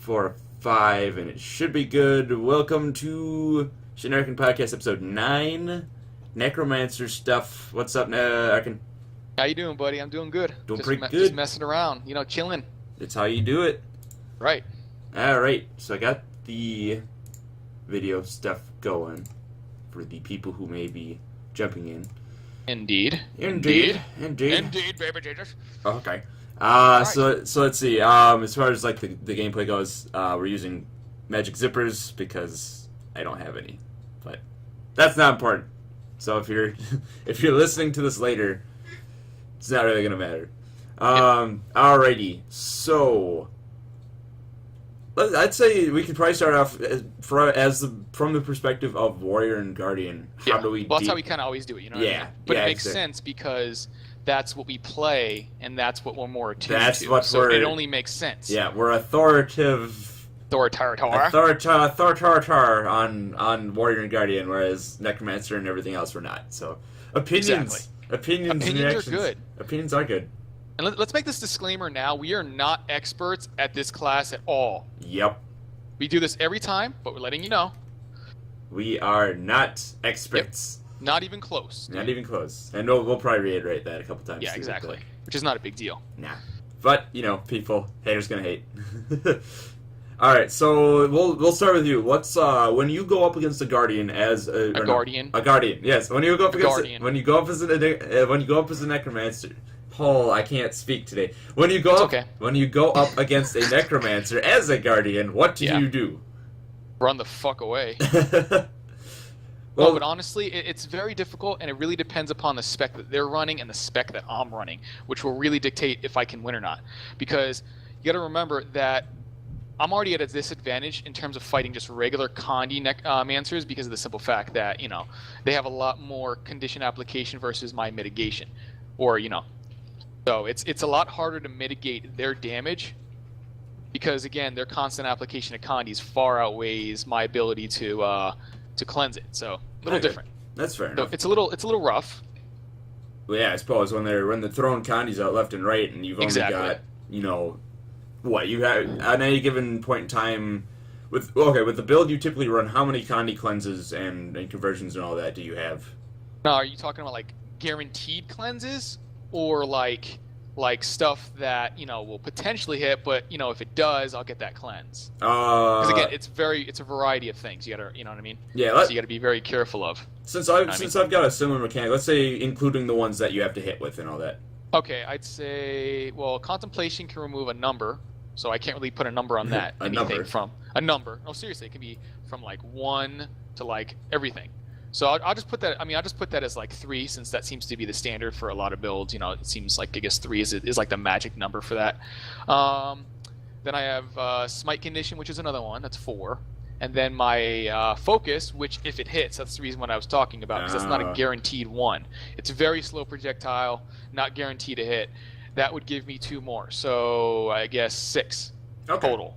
4, 5, and it should be good. Welcome to Shin-Arken Podcast, episode 9. Necromancer stuff. What's up, Arken? How you doing, buddy? I'm doing good. Doing just pretty good. Just messing around, chilling. It's how you do it. Right. Alright, so I got the video stuff going for the people who may be jumping in. Indeed, baby Jesus. Oh, okay. So let's see. As far as like the gameplay goes, we're using magic zippers because I don't have any, but that's not important. So if you're listening to this later, it's not really gonna matter. Alrighty. So I'd say we could probably start off from the perspective of warrior and guardian. How do we? Well, that's how we kind of always do it, you know. Yeah. What I mean? But yeah, it makes exactly. sense because that's what we play, and that's what we're more attuned That's to. what so we're- it only makes sense. Yeah, we're authoritative on warrior and guardian, whereas necromancer and everything else we're not. So opinions and Opinions reactions. are good. Opinions are good. And let's make this disclaimer now: we are not experts at this class at all. Yep. We do this every time, but we're letting you know. We are not experts. Yep. Not even close. Not even close. And we'll probably reiterate that a couple times. Yeah, too, exactly. but Which is not a big deal. nah. But, haters gonna hate. Alright, so we'll start with you. What's when you go up against a guardian as a guardian? A guardian, yes. When you go up against guardian. when you go up as a necromancer. Paul, I can't speak today. When you go up against a necromancer as a guardian, what do you do? Run the fuck away. Well, but honestly, it's very difficult, and it really depends upon the spec that they're running and the spec that I'm running, which will really dictate if I can win or not. Because you got to remember that I'm already at a disadvantage in terms of fighting just regular Condi necromancers because of the simple fact that they have a lot more condition application versus my mitigation, So it's a lot harder to mitigate their damage because again their constant application of Condis far outweighs my ability to cleanse it. So a little different. That's fair So enough. it's a little rough. Well, yeah, I suppose when they're throwing Condis out left and right, and you've only got what you have at any given point in time. With the build you typically run, how many Condi cleanses and conversions and all that do you have? Now, are you talking about like guaranteed cleanses or like stuff that will potentially hit, but if it does, I'll get that cleanse. Because again, it's a variety of things. You gotta, you know what I mean? Yeah. So you gotta be very careful of. Since I've got a similar mechanic, let's say including the ones that you have to hit with and all that. Okay, I'd say contemplation can remove a number, so I can't really put a number on that. From a number. No, seriously, it can be from like 1 to like everything. So I'll just put that. I'll just put that as like 3, since that seems to be the standard for a lot of builds. It seems like I guess 3 is like the magic number for that. Then I have smite condition, which is another one. That's 4. And then my focus, which if it hits, that's the reason what I was talking about, because that's not a guaranteed one. It's a very slow projectile, not guaranteed to hit. That would give me 2 more. So I guess 6 total.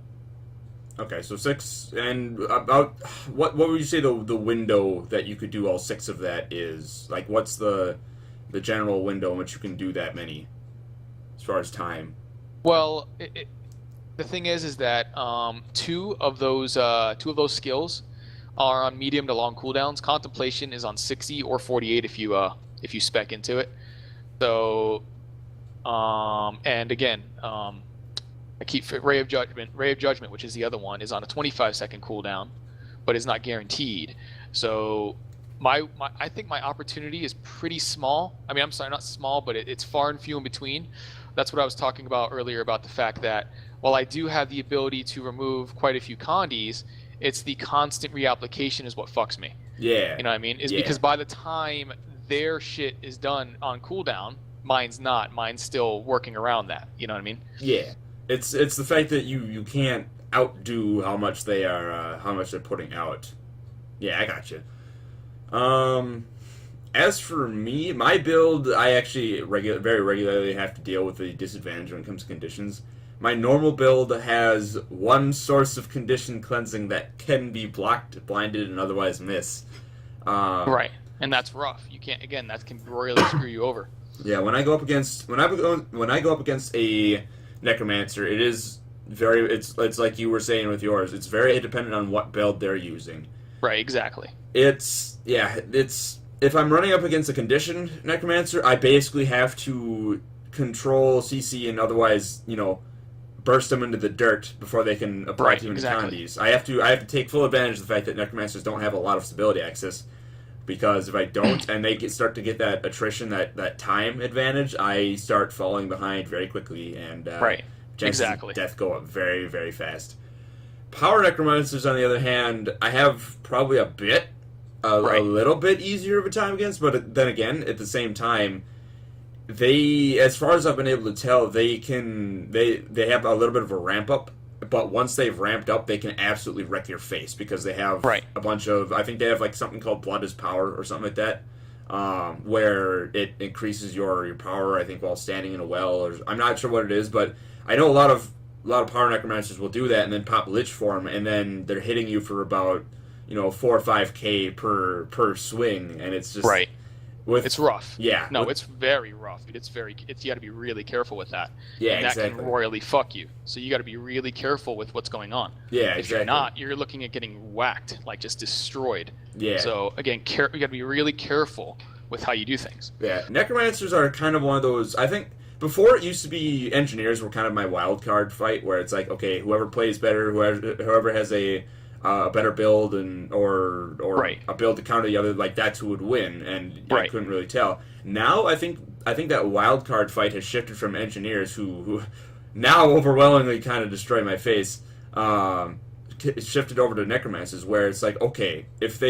Okay, so 6, and about what would you say the window that you could do all 6 of that is? Like, what's the general window in which you can do that many, as far as time? Well, the thing is that 2 of those skills are on medium to long cooldowns. Contemplation is on 60 or 48 if you spec into it. So, and again, I keep Ray of Judgment, which is the other one, is on a 25-second cooldown, but is not guaranteed. So I think my opportunity is pretty small. I'm sorry, not small, but it's far and few in between. That's what I was talking about earlier about the fact that while I do have the ability to remove quite a few Condis, it's the constant reapplication is what fucks me. Yeah. You know what I mean? Because by the time their shit is done on cooldown, mine's not. Mine's still working around that. You know what I mean? Yeah. It's the fact that you can't outdo how much they're putting out. Yeah, I gotcha. As for me, my build, I actually very regularly have to deal with the disadvantage when it comes to conditions. My normal build has 1 source of condition cleansing that can be blocked, blinded, and otherwise miss. Right, and that's rough. You can't. Again, that can royally screw you over. Yeah, when I go up against a necromancer, it is it's like you were saying with yours. It's very dependent on what build they're using. Right, exactly. It's if I'm running up against a conditioned Necromancer, I basically have to control CC and otherwise, burst them into the dirt before they can apply too many condies. I have to take full advantage of the fact that Necromancers don't have a lot of stability access, because if I don't and they start to get that attrition, that time advantage, I start falling behind very quickly, and chances of death go up very, very fast. Power Necromancers, on the other hand, I have probably a little bit easier of a time against, but then again, at the same time, they, as far as I've been able to tell, they have a little bit of a ramp up, but once they've ramped up, they can absolutely wreck your face, because they have a bunch of, I think they have like something called Blood is Power or something like that, where it increases your power, I think, while standing in a well, or I'm not sure what it is, but I know a lot of Power Necromancers will do that and then pop Lich form, and then they're hitting you for about 4 or 5k per swing, and it's just it's rough. Yeah. No, it's very rough. You got to be really careful with that. Yeah, and that exactly. can royally fuck you. So you got to be really careful with what's going on. Yeah, if you're not, you're looking at getting whacked, like just destroyed. Yeah. So again, you got to be really careful with how you do things. Yeah, Necromancers are kind of one of those. I think before it used to be Engineers were kind of my wild card fight, where it's like, okay, whoever plays better, whoever has a better build or a build to counter the other, like that's who would win, and I couldn't really tell. Now I think that wild card fight has shifted from Engineers, who now overwhelmingly kind of destroy my face. Shifted over to Necromancers, where it's like, okay, if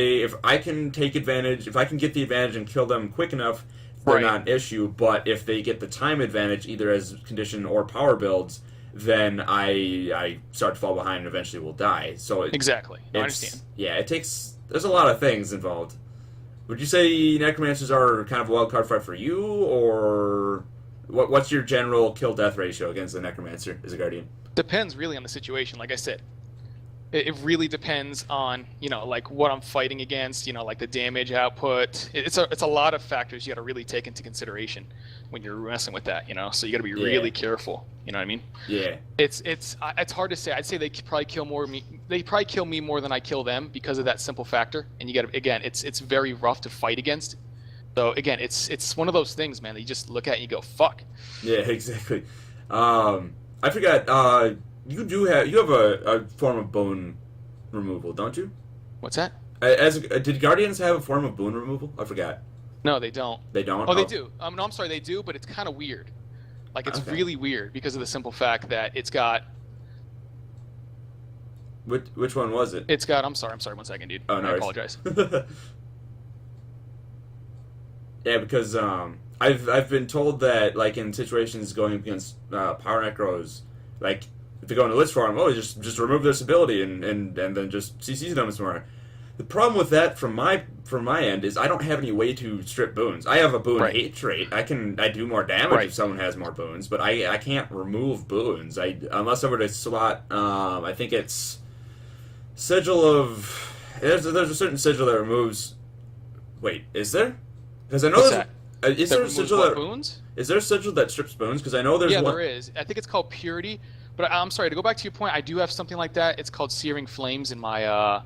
I can take advantage, if I can get the advantage and kill them quick enough, they're not an issue. But if they get the time advantage, either as condition or power builds, then I start to fall behind and eventually will die. So I understand. Yeah, there's a lot of things involved. Would you say Necromancers are kind of a wild card fight for you, or what's your general kill death ratio against the Necromancer as a Guardian? Depends really on the situation. Like I said, it really depends on like what I'm fighting against. Like the damage output. It's a lot of factors you got to really take into consideration when you're messing with that. So you got to be really careful. You know what I mean? Yeah. It's hard to say. I'd say they probably kill me. They probably kill me more than I kill them because of that simple factor. And you got to, again, it's very rough to fight against. So again, it's one of those things, man, that you just look at and you go, fuck. Yeah, exactly. I forgot. You have a form of bone removal, don't you? What's that? Did Guardians have a form of bone removal? I forgot. No, they don't. They don't? Oh, they do. No, I'm sorry, they do, but it's kind of weird. Like, it's really weird because of the simple fact that it's got... Which one was it? It's got... I'm sorry, 1 second, dude. Oh, no. I apologize. Yeah, because I've been told that, like, in situations going against Power Necros, like, if they go into Lich form, just remove this ability and then just CC them some more. The problem with that from my end is I don't have any way to strip boons. I have a boon hate trait. I do more damage if someone has more boons, but I can't remove boons. Unless I were to slot I think it's sigil of there's a certain sigil that removes. Wait, is there? Because I know is there a sigil that boons? Is there a sigil that strips boons? Because I know there's one. There is. I think it's called Purity. But I'm sorry, to go back to your point, I do have something like that. It's called Searing Flames in my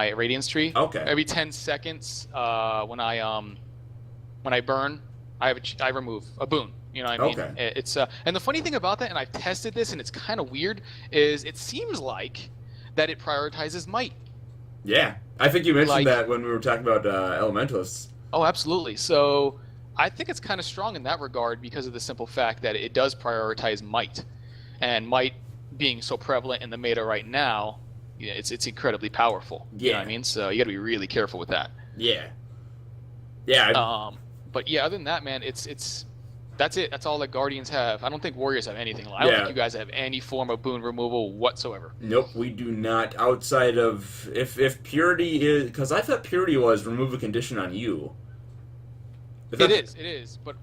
Radiance tree. Okay. Every 10 seconds, when I burn, I remove a boon. You know what I mean? Okay. It's and the funny thing about that, and I've tested this, and it's kind of weird, is it seems like that it prioritizes might. Yeah, I think you mentioned that when we were talking about Elementalists. Oh, absolutely. So I think it's kind of strong in that regard because of the simple fact that it does prioritize might. And might being so prevalent in the meta right now, it's incredibly powerful. Yeah. You know what I mean? So you got to be really careful with that. Yeah. Yeah. But yeah, other than that, man, that's it. That's all that Guardians have. I don't think Warriors have anything. I don't think you guys have any form of boon removal whatsoever. Nope, we do not. Outside of if Purity is, because I thought Purity was remove a condition on you. It is. But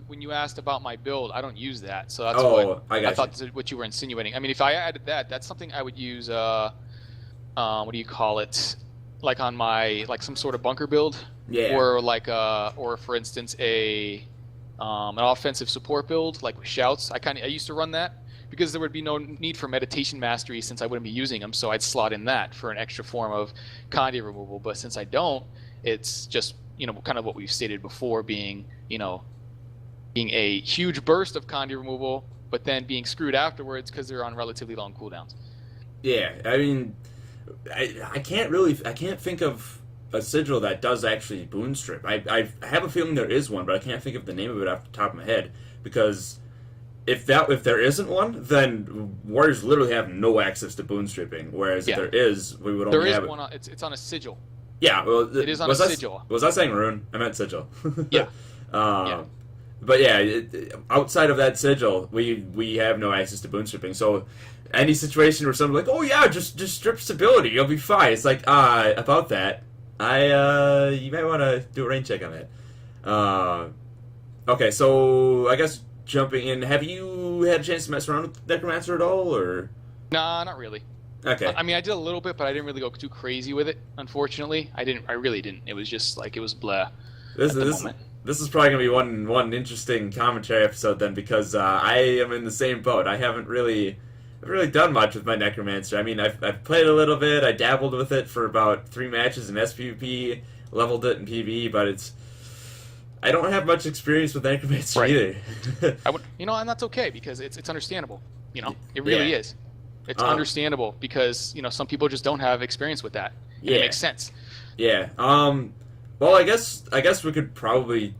when you asked about my build, I don't use that. So that's I thought that's what you were insinuating. I mean, if I added that, that's something I would use. What do you call it? Like on my some sort of bunker build. Yeah. Or for instance an offensive support build like with shouts. I used to run that because there would be no need for meditation mastery since I wouldn't be using them. So I'd slot in that for an extra form of Kandia removal. But since I don't, it's just, kind of what we've stated before, being a huge burst of Kandia removal, but then being screwed afterwards because they're on relatively long cooldowns. Yeah, I mean, I can't think of a sigil that does actually boon strip. I have a feeling there is one, but I can't think of the name of it off the top of my head, because if there isn't one, then warriors literally have no access to boon stripping. Whereas if there is, we would only have one. It's on a sigil. Yeah, well, it is on a sigil. Was I saying rune? I meant sigil. Yeah. But yeah, outside of that sigil, we have no access to boon stripping. So any situation where someone's like, "Oh yeah, just strip stability, you'll be fine," it's like, about that, you might want to do a rain check on that. Okay, so I guess jumping in, have you had a chance to mess around with Necromancer at all, or? Nah, not really. Okay. I mean, I did a little bit, but I didn't really go too crazy with it. Unfortunately, I really didn't. It was just like it was blah. This is probably gonna be one interesting commentary episode then, because I am in the same boat. I haven't really done much with my Necromancer. I mean, I've played a little bit. I dabbled with it for about 3 matches in SPP, leveled it in PvE, but I don't have much experience with Necromancer either. And that's okay, because it's understandable. It really is. It's understandable because some people just don't have experience with that. And it makes sense. Yeah. Well, I guess we could probably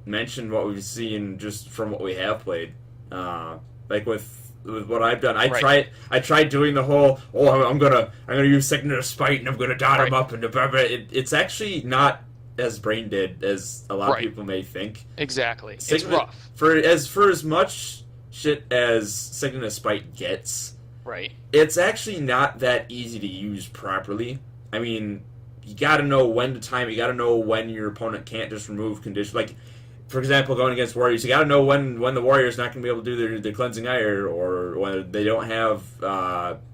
mention what we've seen just from what we have played. Like with what I've done, I tried doing the whole I'm gonna use Signet of Spite and I'm gonna dot him up and it's actually not as brain dead as a lot of people may think. Exactly. It's rough. For as much shit as Signet of Spite gets. Right. It's actually not that easy to use properly. I mean, you gotta know when to time it. You gotta know when your opponent can't just remove conditions. Like, for example, going against warriors, you gotta know when the warrior's not gonna be able to do their cleansing ire, or when they don't have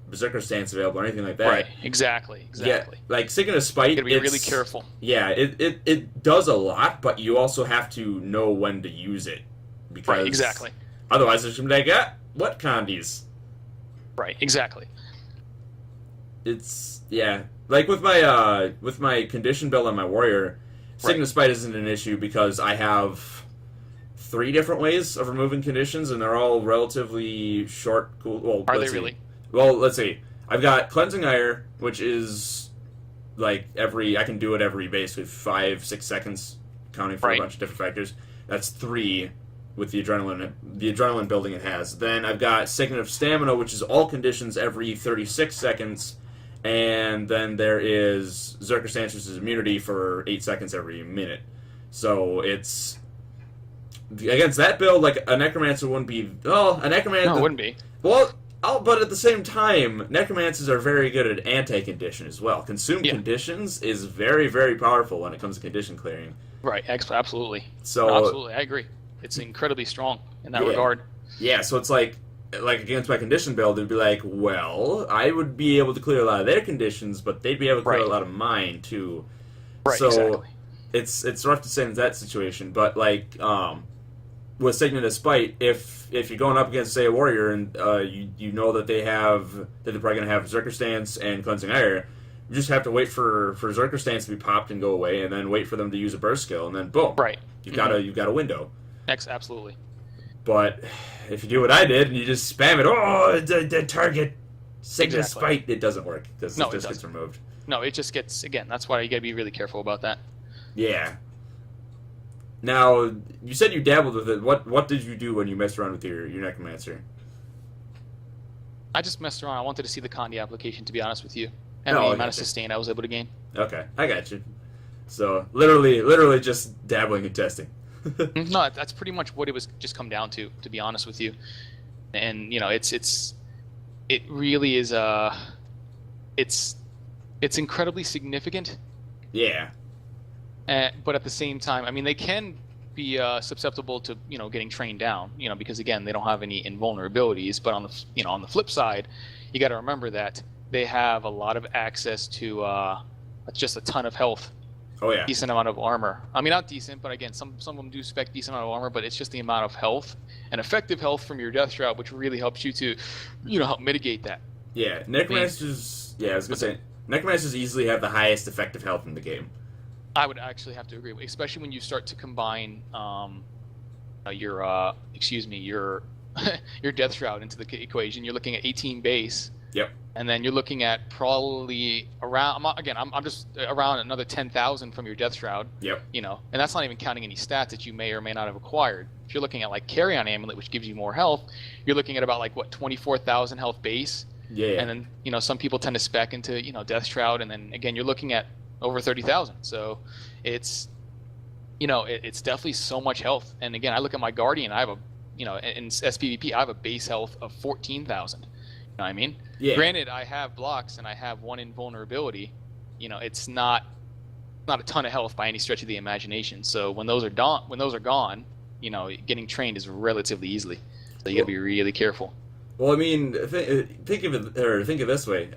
berserker stance available or anything like that. Right. Exactly. Yeah, like Signet of Spite. You gotta be really careful. Yeah, it does a lot, but you also have to know when to use it, because exactly. Otherwise, there's gonna be like, what condies? Right, exactly. It's like with my condition build on my warrior, Signet of Spite isn't an issue because I have 3 different ways of removing conditions, and they're all relatively short. Cool. Well, are they really? Well, let's see. I've got cleansing ire, which is like I can do it every basically 5-6 seconds, counting for a bunch of different factors. That's 3. With the adrenaline building it has. Then I've got Signet of Stamina, which is all conditions every 36 seconds, and then there is Zerker Stance's immunity for 8 seconds every minute. So it's against that build, like a Necromancer wouldn't be. Oh, a Necromancer. No, it wouldn't be. Well, but at the same time, Necromancers are very good at anti-condition as well. Consume conditions is very, very powerful when it comes to condition clearing. Right. Absolutely. So absolutely, I agree. It's incredibly strong in that regard. Yeah, so it's like against my condition build, it'd be like, well, I would be able to clear a lot of their conditions, but they'd be able to clear a lot of mine too. Right, so exactly. It's rough to say in that situation, but like with Signet of Spite, if you're going up against, say, a warrior and you know that they're probably gonna have Zerker Stance and Cleansing Ire, you just have to wait for Zerker Stance to be popped and go away, and then wait for them to use a burst skill, and then boom, you've got a window. Absolutely. But if you do what I did and you just spam it, the target Signet of Spite, it doesn't work. It just gets removed. No, it just gets, again, that's why you gotta be really careful about that. Yeah. Now, you said you dabbled with it. What did you do when you messed around with your Necromancer? I just messed around. I wanted to see the Kandia application, to be honest with you, and the amount of sustain I was able to gain. Okay, I got you. So, literally just dabbling and testing. No, that's pretty much what it was just come down to be honest with you. And it really is it's incredibly significant. Yeah. But at the same time, I mean, they can be susceptible to getting trained down, because again, they don't have any invulnerabilities. But on the on the flip side, you got to remember that they have a lot of access to just a ton of health. Oh yeah. decent amount of armor. I mean, not decent, but again, some of them do spec decent amount of armor, but it's just the amount of health and effective health from your Death Shroud, which really helps you to, help mitigate that. Yeah, Necromancers. Yeah, I was gonna say Necromancers easily have the highest effective health in the game. I would actually have to agree, especially when you start to combine your your your Death Shroud into the equation. You're looking at 18 base. Yep. And then you're looking at probably around, I'm just around another 10,000 from your Death Shroud. Yep. And that's not even counting any stats that you may or may not have acquired. If you're looking at like Carrion Amulet, which gives you more health, you're looking at about 24,000 health base. Yeah. And then some people tend to spec into Death Shroud, and then again you're looking at over 30,000. So it's it's definitely so much health. And again, I look at my Guardian, I have a in SPVP I have a base health of 14,000. You know what I mean? Yeah. Granted, I have blocks and I have one invulnerability. It's not a ton of health by any stretch of the imagination. So when those are gone, getting trained is relatively easily. So you got to be really careful. Well, I mean, think of it this way: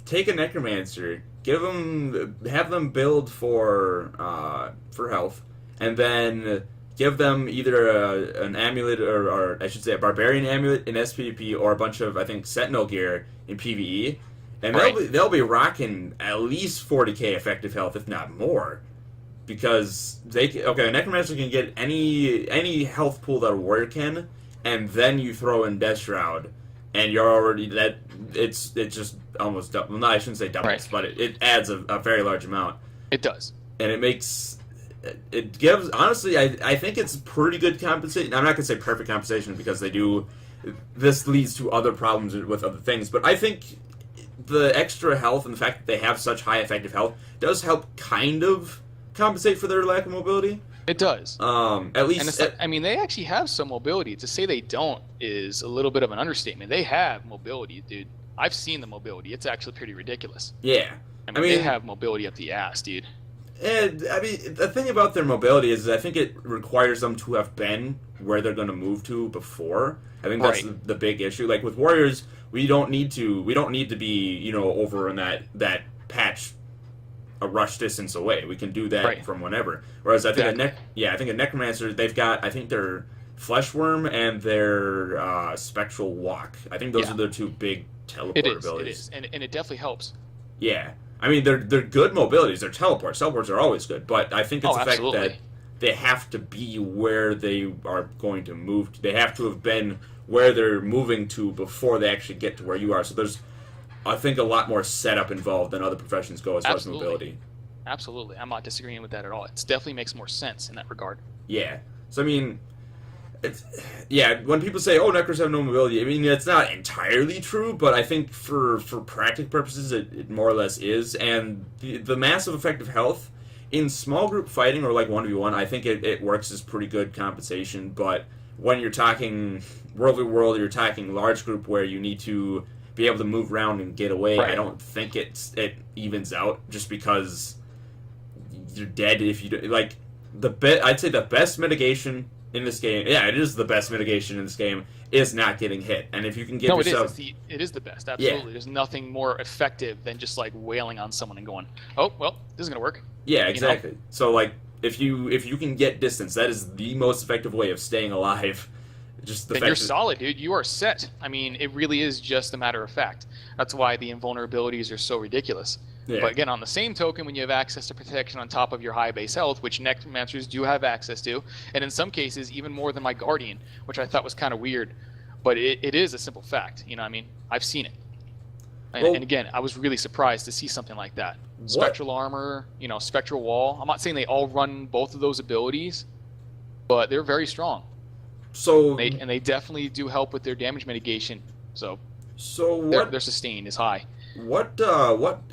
take a Necromancer, have them build for health, and then give them either an amulet or I should say a barbarian amulet in SPVP or a bunch of, I think, Sentinel gear in PvE, and they'll be rocking at least 40k effective health, if not more, because a Necromancer can get any health pool that a warrior can, and then you throw in Death Shroud, and you're already it's just almost double. No, I shouldn't say doubles, but it adds a very large amount. It does, and it gives, honestly, I think it's pretty good compensation. I'm not going to say perfect compensation because this leads to other problems with other things, but I think the extra health and the fact that they have such high effective health does help kind of compensate for their lack of mobility. It does. At least... And they actually have some mobility. To say they don't is a little bit of an understatement. They have mobility, dude. I've seen the mobility. It's actually pretty ridiculous. Yeah. I mean they have mobility up the ass, dude. And, I mean, the thing about their mobility is I think it requires them to have been where they're going to move to before. I think that's the big issue. Like, with Warriors, we don't need to be, over in that patch a rush distance away. We can do that from whenever. Whereas I think a Necromancer, they've got, I think their Fleshworm and their Spectral Walk. I think those are their two big teleport abilities. It is, and it definitely helps. Yeah. I mean, they're good mobilities. They're teleports. Teleports are always good, but I think it's the fact that they have to be where they are going to move to. They have to have been where they're moving to before they actually get to where you are. So there's, I think, a lot more setup involved than other professions go as far as mobility. Absolutely. I'm not disagreeing with that at all. It definitely makes more sense in that regard. Yeah. So, I mean, when people say, oh, Necros have no mobility, I mean, it's not entirely true, but I think for practical purposes, it more or less is. And the massive effective health in small group fighting or like 1v1, I think it works as pretty good compensation. But when you're talking world v world, you're talking large group where you need to be able to move around and get away. I don't think it evens out just because you're dead if you do. Like, I'd say the best mitigation in this game, it is the best mitigation in this game, is not getting hit. And if you can give yourself... It is the best, absolutely. Yeah. There's nothing more effective than just, like, wailing on someone and going, oh, well, this is going to work. Yeah, exactly. So, like, if you can get distance, that is the most effective way of staying alive. Then you're solid, dude. You are set. I mean, it really is just a matter of fact. That's why the invulnerabilities are so ridiculous. Yeah. But again, on the same token, when you have access to protection on top of your high base health, which Necromancers do have access to, and in some cases even more than my Guardian, which I thought was kind of weird, but it is a simple fact. You know what I mean? I've seen it. And again, I was really surprised to see something like that. Spectral armor, spectral wall. I'm not saying they all run both of those abilities, but they're very strong. So they definitely do help with their damage mitigation. So their sustain is high. What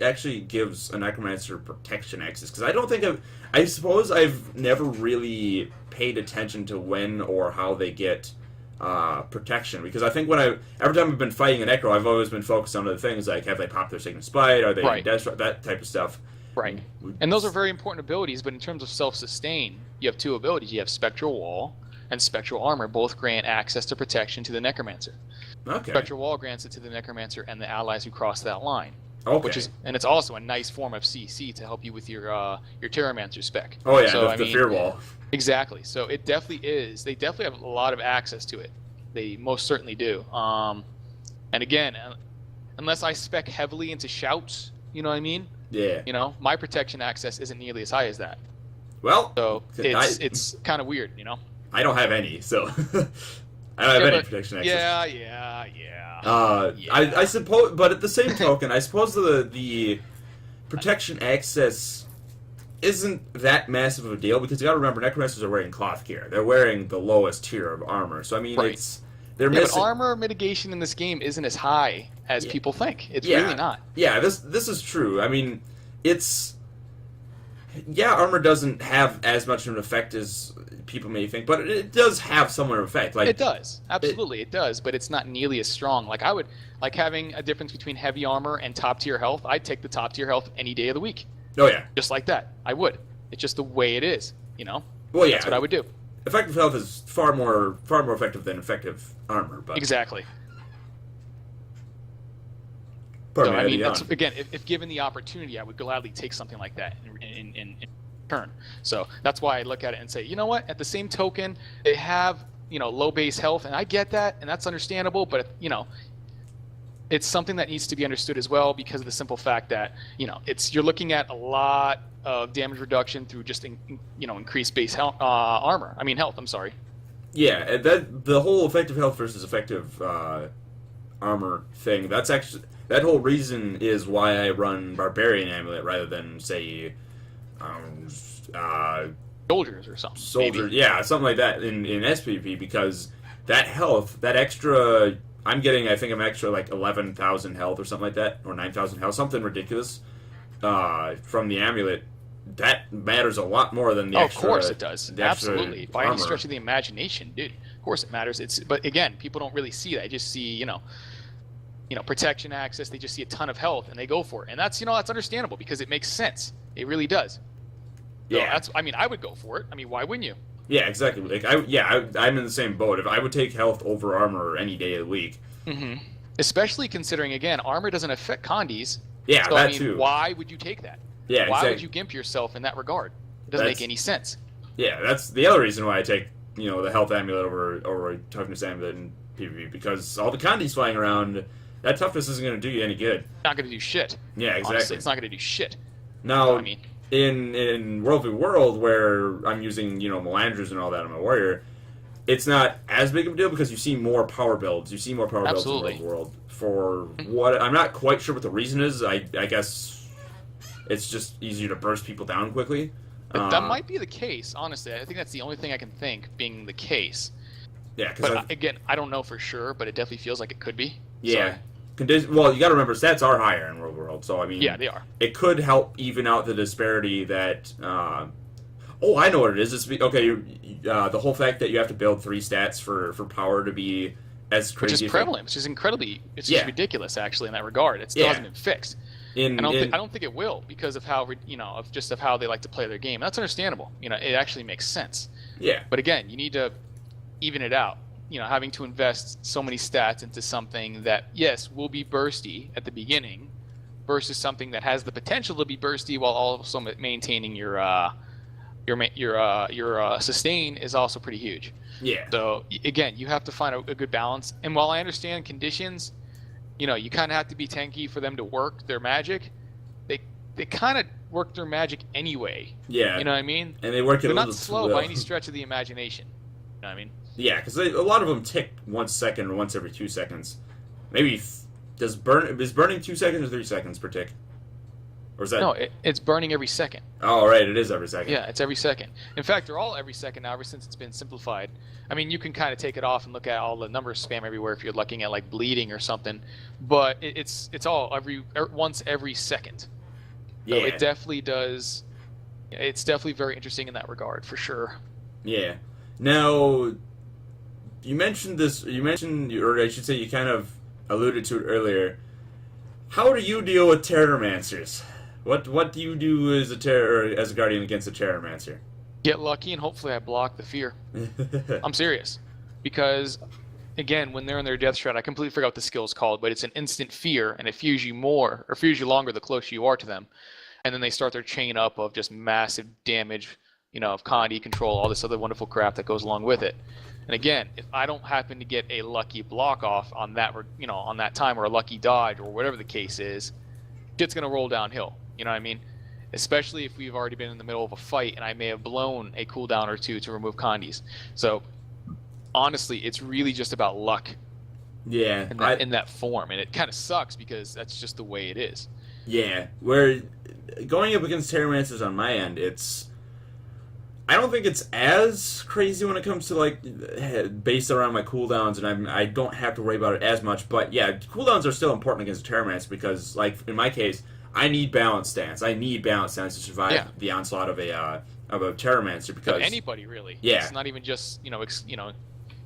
actually gives a Necromancer protection access? Because I suppose I've never really paid attention to when or how they get protection. Because I think every time I've been fighting a Necro, I've always been focused on other things, like have they popped their Signet Spite, are they in Death, that type of stuff. Right. And those are very important abilities, but in terms of self-sustain, you have two abilities. You have Spectral Wall and Spectral Armor, both grant access to protection to the Necromancer. Okay. Spectral Wall grants it to the Necromancer and the allies who cross that line. Okay. And it's also a nice form of CC to help you with your Terramancer spec. Oh yeah, So the fear wall. Exactly. So it definitely is. They definitely have a lot of access to it. They most certainly do. And again, unless I spec heavily into shouts, you know what I mean? Yeah. You know, my protection access isn't nearly as high as that. Well, So it's kind of weird, you know. I don't have any, so I don't have any protection access. Yeah. I suppose, but at the same token, I suppose the protection access isn't that massive of a deal because you got to remember, Necromancers are wearing cloth gear. They're wearing the lowest tier of armor, so I mean, they're missing. But armor mitigation in this game isn't as high as people think. It's really not. Yeah, this is true. I mean, armor doesn't have as much of an effect as people may think, but it does have somewhat of an effect. Like it does, absolutely, it does, but it's not nearly as strong. Like I would like having a difference between heavy armor and top tier health. I'd take the top tier health any day of the week. Oh yeah, just like that, I would. It's just the way it is, you know. Well, yeah, that's what I would do. Effective health is far more effective than effective armor, but exactly. So, I mean, again, if given the opportunity, I would gladly take something like that in turn. So that's why I look at it and say, you know what? At the same token, they have low base health, and I get that, and that's understandable. But it's something that needs to be understood as well because of the simple fact that you're looking at a lot of damage reduction through just increased base health, health. I'm sorry. Yeah, the whole effective health versus effective armor thing. That's actually that whole reason is why I run Barbarian Amulet rather than say soldiers or something. Soldiers, yeah, something like that in SPP because that health, that extra. I'm getting, I think I'm extra like 11,000 health or something like that, or 9,000 health, something ridiculous from the amulet. That matters a lot more than the extra. Of course it does. Absolutely. By armor. Any stretch of the imagination, dude. Of course it matters. But again, people don't really see that. They just see, protection access. They just see a ton of health and they go for it. And that's understandable because it makes sense. It really does. Yeah. So I would go for it. I mean, why wouldn't you? Yeah, exactly. Like I'm in the same boat. If I would take health over armor any day of the week. Mm-hmm. Especially considering, again, armor doesn't affect condies. Yeah, so, that too. Why would you take that? Yeah, why exactly. would you gimp yourself in that regard? It doesn't make any sense. Yeah, that's the other reason why I take the health amulet over a toughness amulet in PvP because all the condies flying around, that toughness isn't going to do you any good. Not going to do shit. Yeah, exactly. Honestly, it's not going to do shit. Now, in World v. World, where I'm using Melandras and all that on my warrior, it's not as big of a deal because you see more power builds. You see more power builds in World v. World. For what I'm not quite sure what the reason is. I guess it's just easier to burst people down quickly. That might be the case, honestly. I think that's the only thing I can think being the case. Yeah, but again, I don't know for sure, but it definitely feels like it could be. Yeah. Well, you got to remember, stats are higher in World World, so I mean, yeah, they are. It could help even out the disparity that. I know what it is. It's the whole fact that you have to build 3 stats for power to be as crazy. Which is prevalent, which is incredibly. It's just ridiculous, actually, in that regard. It still hasn't been fixed. I don't think it will because of how of how they like to play their game. That's understandable. It actually makes sense. Yeah. But again, you need to even it out. Having to invest so many stats into something that, yes, will be bursty at the beginning versus something that has the potential to be bursty while also maintaining your sustain is also pretty huge. Yeah. So, again, you have to find a good balance. And while I understand conditions, you kind of have to be tanky for them to work their magic. They kind of work their magic anyway. Yeah. You know what I mean? And they work it They're a little not slow by any stretch of the imagination. You know what I mean? Yeah, because a lot of them tick 1 second or once every 2 seconds. Maybe is burning 2 seconds or 3 seconds per tick? Or is that... No, it's burning every second. Oh, right, it is every second. Yeah, it's every second. In fact, they're all every second now ever since it's been simplified. I mean, you can kind of take it off and look at all the numbers spam everywhere if you're looking at like bleeding or something, but it's all once every second. Yeah. So it definitely does. It's definitely very interesting in that regard, for sure. Yeah. Now, you mentioned this. Or I should say, you kind of alluded to it earlier. How do you deal with Terramancers? What do you do as a guardian against a Terramancer? Get lucky and hopefully I block the fear. I'm serious, because again, when they're in their death shroud, I completely forgot what the skill's called, but it's an instant fear, and it fears you more, or fears you longer the closer you are to them. And then they start their chain up of just massive damage, of Condi control, all this other wonderful crap that goes along with it. And again, if I don't happen to get a lucky block off on that, on that time, or a lucky dodge, or whatever the case is, shit's gonna roll downhill. You know what I mean? Especially if we've already been in the middle of a fight and I may have blown a cooldown or two to remove Condis. So honestly, it's really just about luck. Yeah, in that form, and it kind of sucks because that's just the way it is. Yeah, where going up against Terramancers on my end, I don't think it's as crazy when it comes to like based around my cooldowns, and I don't have to worry about it as much. But yeah, cooldowns are still important against a Terramancer because, like in my case, I need balance stance. I need balance stance to survive the onslaught of a Terramancer because of anybody really. Yeah, it's not even just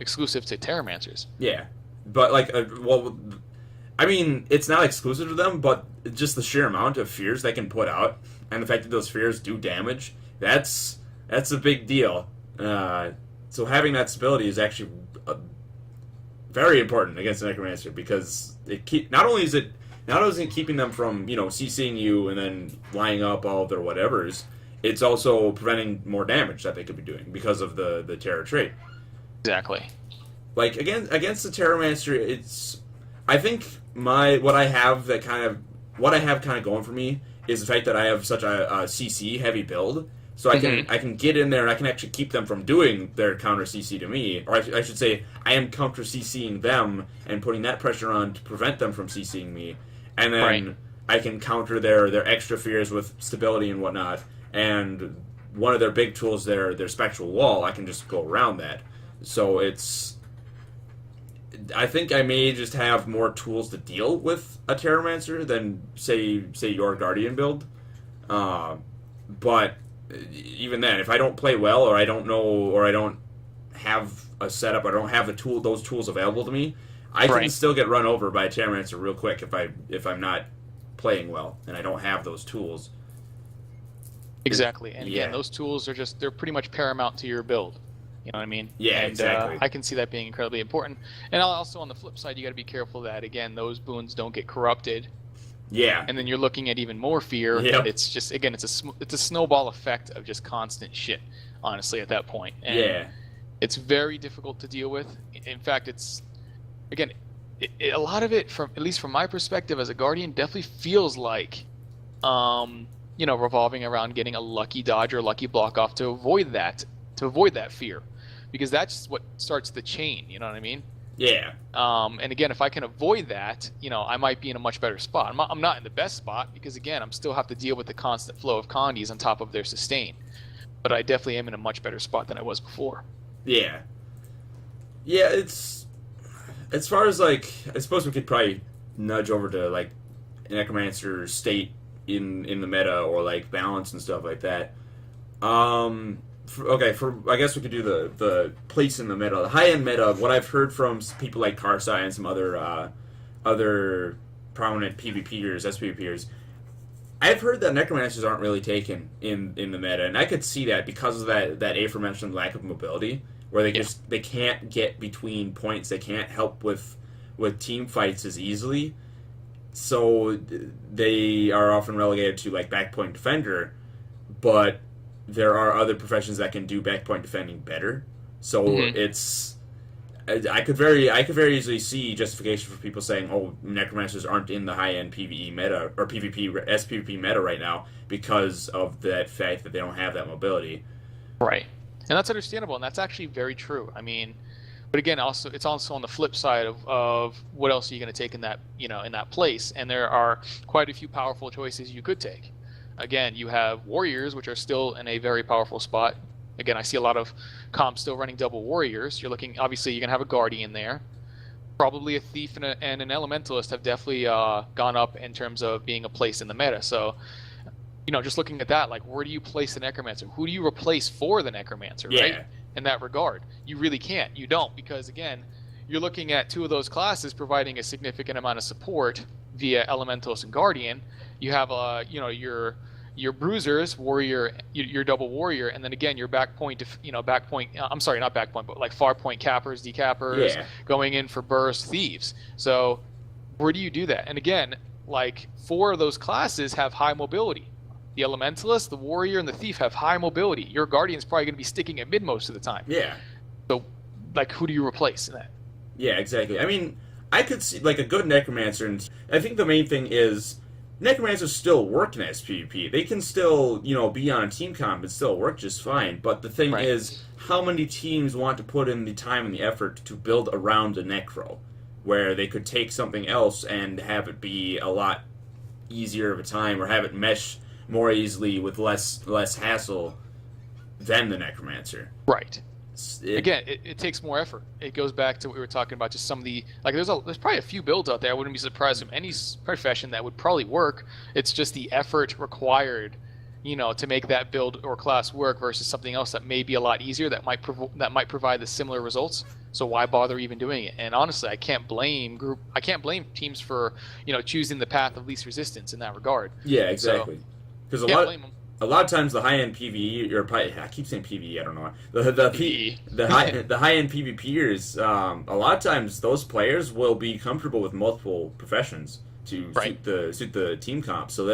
exclusive to Terramancers. Yeah, but like I mean, it's not exclusive to them, but just the sheer amount of fears they can put out, and the fact that those fears do damage, that's a big deal. So having that stability is actually very important against the Necromancer because not only is it keeping them from CCing you and then lining up all of their whatevers, it's also preventing more damage that they could be doing because of the Terror trait. Exactly. Like against the Terramancer, I think what I have kind of going for me is the fact that I have such a CC heavy build, so I can get in there and I can actually keep them from doing their counter CC to me, or I should say I am counter CCing them and putting that pressure on to prevent them from CCing me, and then I can counter their extra fears with stability and whatnot. And one of their big tools, their spectral wall, I can just go around that. So I think I may just have more tools to deal with a Terramancer than say your Guardian build. But even then, if I don't play well, or I don't know, or I don't have a setup, or I don't have those tools available to me, I can still get run over by a Terramancer real quick if I'm not playing well and I don't have those tools. Exactly, and again, those tools they're pretty much paramount to your build. You know what I mean? Yeah, and, exactly. I can see that being incredibly important. And also on the flip side, you got to be careful that, again, those boons don't get corrupted. Yeah. And then you're looking at even more fear. Yep. It's just, again, it's a snowball effect of just constant shit, honestly, at that point. And it's very difficult to deal with. In fact, it's, again, a lot of it, at least from my perspective as a Guardian, definitely feels like, revolving around getting a lucky dodge or lucky block off to avoid that fear. Because that's what starts the chain, you know what I mean? Yeah. And again, if I can avoid that, I might be in a much better spot. I'm not in the best spot because, again, I'm still have to deal with the constant flow of Condis on top of their sustain. But I definitely am in a much better spot than I was before. Yeah. Yeah, it's... As far as, like... I suppose we could probably nudge over to, like, Necromancer state in the meta or, like, balance and stuff like that. I guess we could do the place in the meta, the high end meta. What I've heard from people like Karsai and some other prominent PvPers, SPVPers, I've heard that Necromancers aren't really taken in the meta, and I could see that because of that aforementioned lack of mobility, where they can't get between points, they can't help with team fights as easily, so they are often relegated to like backpoint defender, but there are other professions that can do backpoint defending better. So I could very easily see justification for people saying, "Oh, Necromancers aren't in the high end PvE meta or SPVP meta right now because of that fact that they don't have that mobility." Right, and that's understandable, and that's actually very true. I mean, but again, it's also on the flip side of what else are you going to take in that in that place, and there are quite a few powerful choices you could take. Again, you have warriors, which are still in a very powerful spot. Again, I see a lot of comps still running double warriors. Obviously, you're going to have a guardian there. Probably a thief and an elementalist have definitely gone up in terms of being a place in the meta. So, just looking at that, like, where do you place the Necromancer? Who do you replace for the Necromancer, right? In that regard, you really can't. You don't, because, again, you're looking at two of those classes providing a significant amount of support via elementalist and guardian. You have your your bruisers, warrior, your double warrior, and then again your back point, back point. I'm sorry, not back point, but like far point cappers, decappers, going in for burst, thieves. So where do you do that? And again, like 4 of those classes have high mobility. The Elementalist, the Warrior, and the Thief have high mobility. Your Guardian's probably going to be sticking at mid most of the time. Yeah. So, like, who do you replace in that? Yeah, exactly. I mean, I could see, like, a good Necromancer, and I think the main thing is Necromancers still work in PvP. They can still, be on a team comp and still work just fine. But the thing is, how many teams want to put in the time and the effort to build around a Necro, where they could take something else and have it be a lot easier of a time, or have it mesh more easily with less hassle than the Necromancer. Right. Again, it takes more effort. It goes back to what we were talking about, just some of the, like, there's probably a few builds out there. I wouldn't be surprised from any profession that would probably work. It's just the effort required, to make that build or class work versus something else that may be a lot easier, that might provide the similar results. So why bother even doing it? And honestly, I can't blame teams for choosing the path of least resistance in that regard. Yeah, exactly. Because a lot of times the high end PVE, or I keep saying PVE, I don't know why. The high end PvPers, a lot of times those players will be comfortable with multiple professions to suit the team comp, so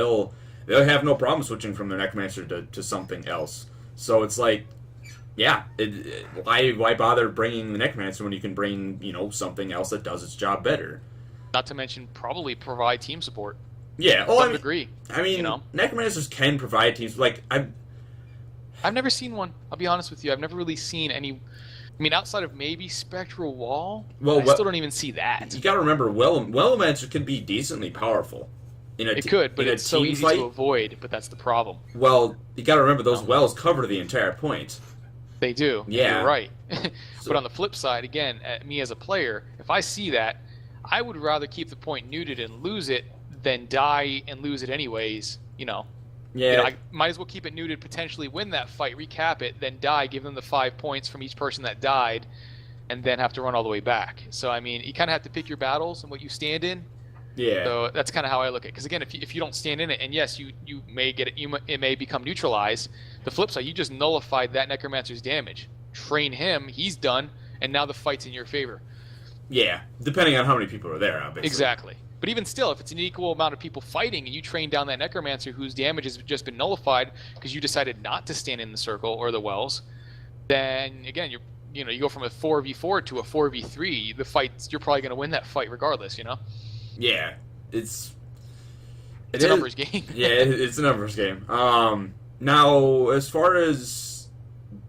they'll have no problem switching from their Necromancer to something else. So it's like, yeah, why bother bringing the Necromancer when you can bring something else that does its job better? Not to mention probably provide team support. Yeah, to some degree. I mean, Necromancers can provide teams. Like, I've never seen one. I'll be honest with you. I've never really seen any. I mean, outside of maybe Spectral Wall, I still don't even see that. You got to remember, Wellomancer can be decently powerful. It could, but it's so easy to avoid. But that's the problem. Well, you got to remember those wells cover the entire point. They do. Yeah, you're right. But on the flip side, again, me as a player, if I see that, I would rather keep the point neutered and lose it than die and lose it anyways, Yeah. I might as well keep it neutered, potentially win that fight, recap it, then die, give them the 5 points from each person that died, and then have to run all the way back. So, I mean, you kind of have to pick your battles and what you stand in. Yeah. So that's kind of how I look at it. Because, again, if you don't stand in it, and yes, you may get it, it may become neutralized, the flip side, you just nullified that Necromancer's damage. Train him, he's done, and now the fight's in your favor. Yeah, depending on how many people are there, obviously. Exactly. But even still, if it's an equal amount of people fighting and you train down that Necromancer whose damage has just been nullified because you decided not to stand in the circle or the wells, then again, you go from a 4v4 to a 4v3. The fight, you're probably going to win that fight regardless, Yeah, it's a numbers game. Yeah, it's a numbers game. Now, as far as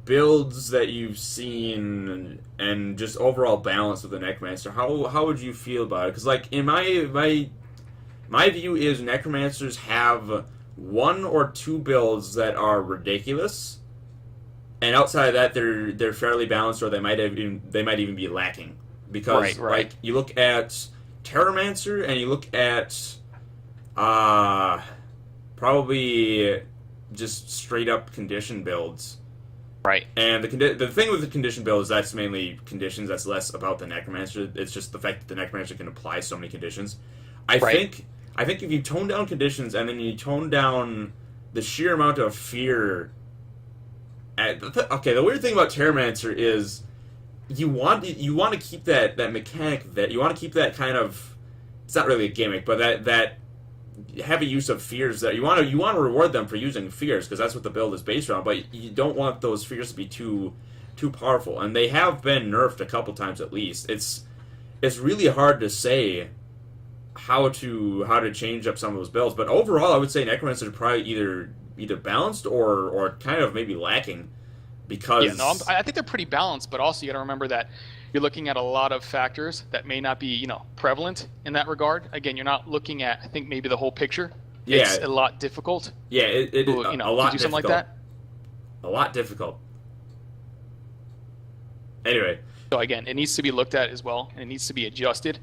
builds that you've seen and just overall balance of the Necromancer, how would you feel about it? Because, like, in my view is Necromancers have 1 or 2 builds that are ridiculous, and outside of that, they're fairly balanced, or they might even be lacking. Because like, you look at Terramancer and you look at probably just straight up condition builds. Right. And the thing with the condition build is that's mainly conditions. That's less about the Necromancer. It's just the fact that the Necromancer can apply so many conditions. I think if you tone down conditions and then you tone down the sheer amount of fear. The weird thing about Terramancer is you want to keep that mechanic, that you want to keep that kind of, it's not really a gimmick, but that heavy use of fears, that you want to reward them for using fears, because that's what the build is based on, but you don't want those fears to be too powerful, and they have been nerfed a couple times at least. It's really hard to say how to change up some of those builds, but overall I would say Necromancer is probably either balanced or kind of maybe lacking, because I think they're pretty balanced, but also you got to remember that you're looking at a lot of factors that may not be, prevalent in that regard. Again, you're not looking at, I think, maybe the whole picture. Yeah. It's a lot difficult. Yeah, it a lot to do something like that. A lot difficult. Anyway. So again, it needs to be looked at as well, and it needs to be adjusted.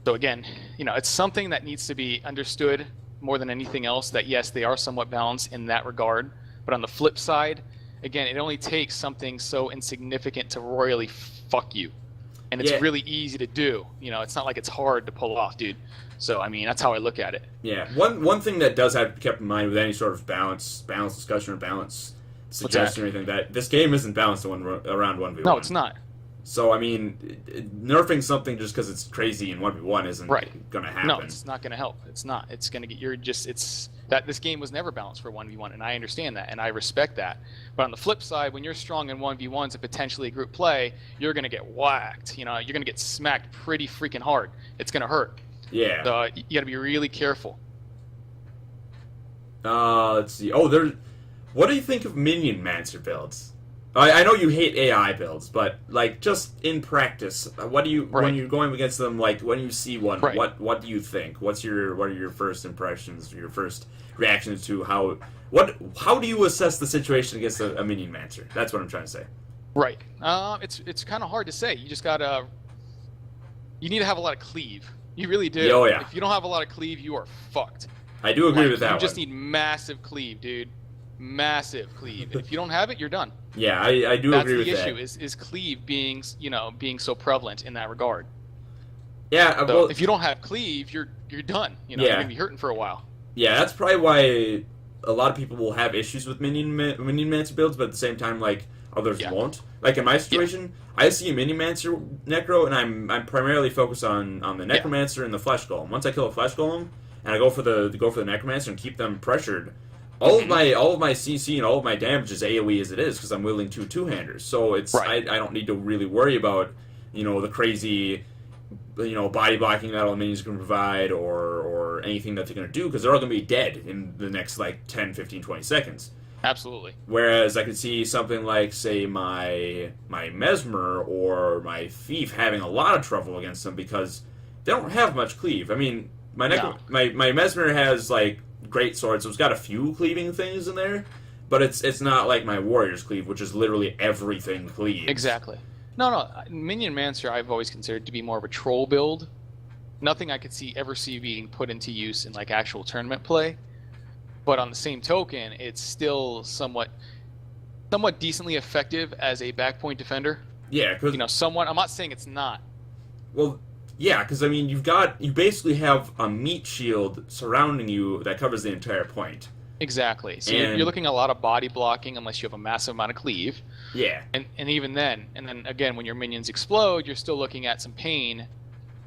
So again, it's something that needs to be understood more than anything else, that yes, they are somewhat balanced in that regard. But on the flip side, again, it only takes something so insignificant to royally fuck you. And it's really easy to do. It's not like it's hard to pull off, dude. So I mean, that's how I look at it. Yeah. One thing that does have to be kept in mind with any sort of balance discussion or balance suggestion or anything, that this game isn't balanced around 1v1. No, it's not. So I mean, nerfing something just because it's crazy in 1v1 isn't going to happen. No, it's not going to help. It's not. It's going to get it's that this game was never balanced for 1v1, and I understand that and I respect that. But on the flip side, when you're strong in 1v1s and potentially group play, you're going to get whacked. You know, you're going to get smacked pretty freaking hard. It's going to hurt. Yeah. So you got to be really careful. Let's see. Oh, what do you think of Necromancer builds? I know you hate AI builds, but like just in practice, what do you when you're going against them? Like when you see one, what do you think? What are your first impressions? Your first reactions to how do you assess the situation against a Necromancer? That's what I'm trying to say. Right. It's kind of hard to say. You just gotta. You need to have a lot of cleave. You really do. Oh yeah. If you don't have a lot of cleave, you are fucked. I do agree with that. You just need massive cleave, dude. Massive cleave. If you don't have it, you're done. Yeah, I do agree with that. That's the issue. Is cleave being so prevalent in that regard. Yeah. So well, if you don't have cleave, you're done. You're gonna be hurting for a while. Yeah, that's probably why a lot of people will have issues with Necromancer builds, but at the same time, like others won't. Like in my situation, I see a Necromancer Necro, and I'm primarily focused on the Necromancer and the Flesh Golem. Once I kill a Flesh Golem, and I go for the Necromancer and keep them pressured, all of my CC and all of my damage is AoE as it is because I'm wielding two-handers. So it's I don't need to really worry about the crazy body blocking that all minions can provide or anything that they're going to do because they're all going to be dead in the next like 10, 15, 20 seconds. Absolutely. Whereas I could see something like, say, my Mesmer or my Thief having a lot of trouble against them because they don't have much cleave. I mean, my Mesmer has like great swords, so it's got a few cleaving things in there, but it's not like my Warrior's Cleave, which is literally everything cleaves. Exactly. No. Necromancer I've always considered to be more of a troll build. Nothing I could ever see being put into use in like actual tournament play. But on the same token, it's still somewhat decently effective as a backpoint defender. Yeah, because I'm not saying it's not. Well, yeah, because I mean, you basically have a meat shield surrounding you that covers the entire point. Exactly. So you're looking at a lot of body blocking unless you have a massive amount of cleave. Yeah. And even then, again, when your minions explode, you're still looking at some pain,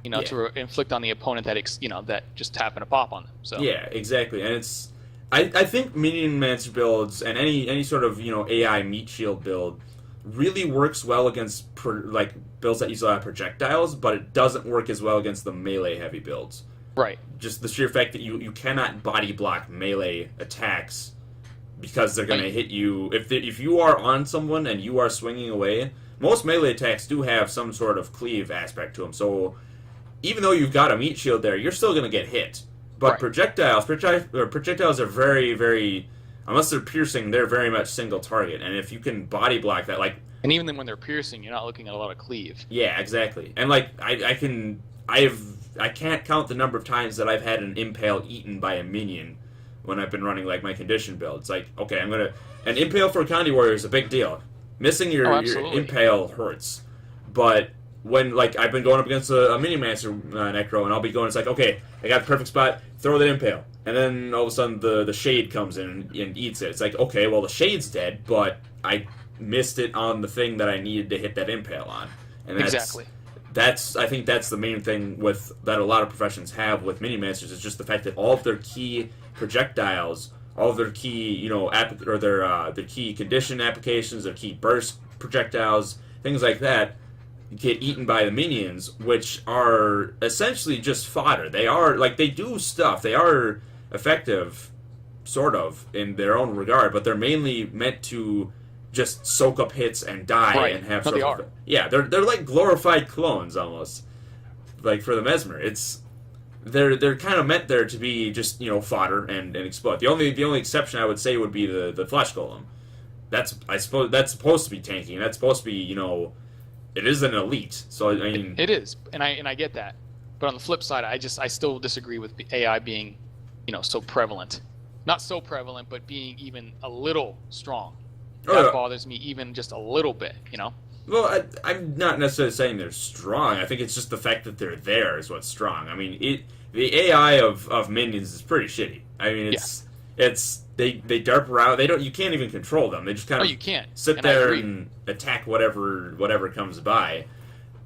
to inflict on the opponent that just happened to pop on them. So yeah, exactly, and it's. I think Necromancer builds and any sort of AI meat shield build really works well against builds that use a lot of projectiles, but it doesn't work as well against the melee heavy builds. Right. Just the sheer fact that you cannot body block melee attacks because they're going to hit you if you are on someone and you are swinging away. Most melee attacks do have some sort of cleave aspect to them, so even though you've got a meat shield there, you're still going to get hit. But projectiles are very, very, unless they're piercing, they're very much single target. And if you can body block that, like, and even then when they're piercing, you're not looking at a lot of cleave. Yeah, exactly. And like I can't count the number of times that I've had an impale eaten by a minion when I've been running like my condition build. It's like, okay, an impale for a Condi Warrior is a big deal. Missing your impale hurts, but when like I've been going up against a Necromancer Necro, and I'll be going, it's like, okay, I got the perfect spot, throw that impale, and then all of a sudden the shade comes in and eats it. It's like, okay, well the shade's dead, but I missed it on the thing that I needed to hit that impale on, and I think that's the main thing that a lot of professions have with Necromancers is just the fact that all of their key projectiles, all of their key their key condition applications, their key burst projectiles, things like that, get eaten by the minions, which are essentially just fodder. They are, like, they do stuff. They are effective, sort of, in their own regard, but they're mainly meant to just soak up hits and die and have sort of... Yeah, they're like glorified clones, almost. Like, for the Mesmer. They're kind of meant there to be just, fodder and explode. The only exception I would say would be the Flesh Golem. I suppose that's supposed to be tanking. That's supposed to be, it is an elite, so I mean... It is, and I get that. But on the flip side, I still disagree with AI being, so prevalent. Not so prevalent, but being even a little strong. That bothers me even just a little bit, Well, I'm not necessarily saying they're strong. I think it's just the fact that they're there is what's strong. I mean, the AI of minions is pretty shitty. I mean, Yeah. it's they derp around. They don't. You can't even control them. They just kind No, of you can't. sit And I there agree. and attack whatever comes by.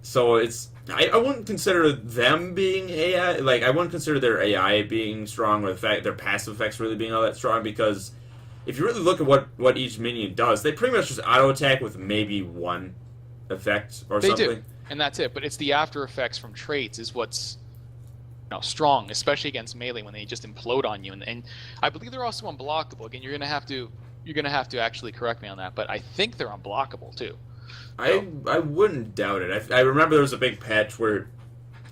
So it's I wouldn't consider them being AI. Like I wouldn't consider their AI being strong, or the fact their passive effects really being all that strong, because if you really look at what each minion does, they pretty much just auto attack with maybe one effect or They something. do, and that's it. But it's the after effects from traits is what's strong, especially against melee when they just implode on you. And I believe they're also unblockable. Again, you're gonna have to actually correct me on that, but I think they're unblockable too. I wouldn't doubt it. I remember there was a big patch where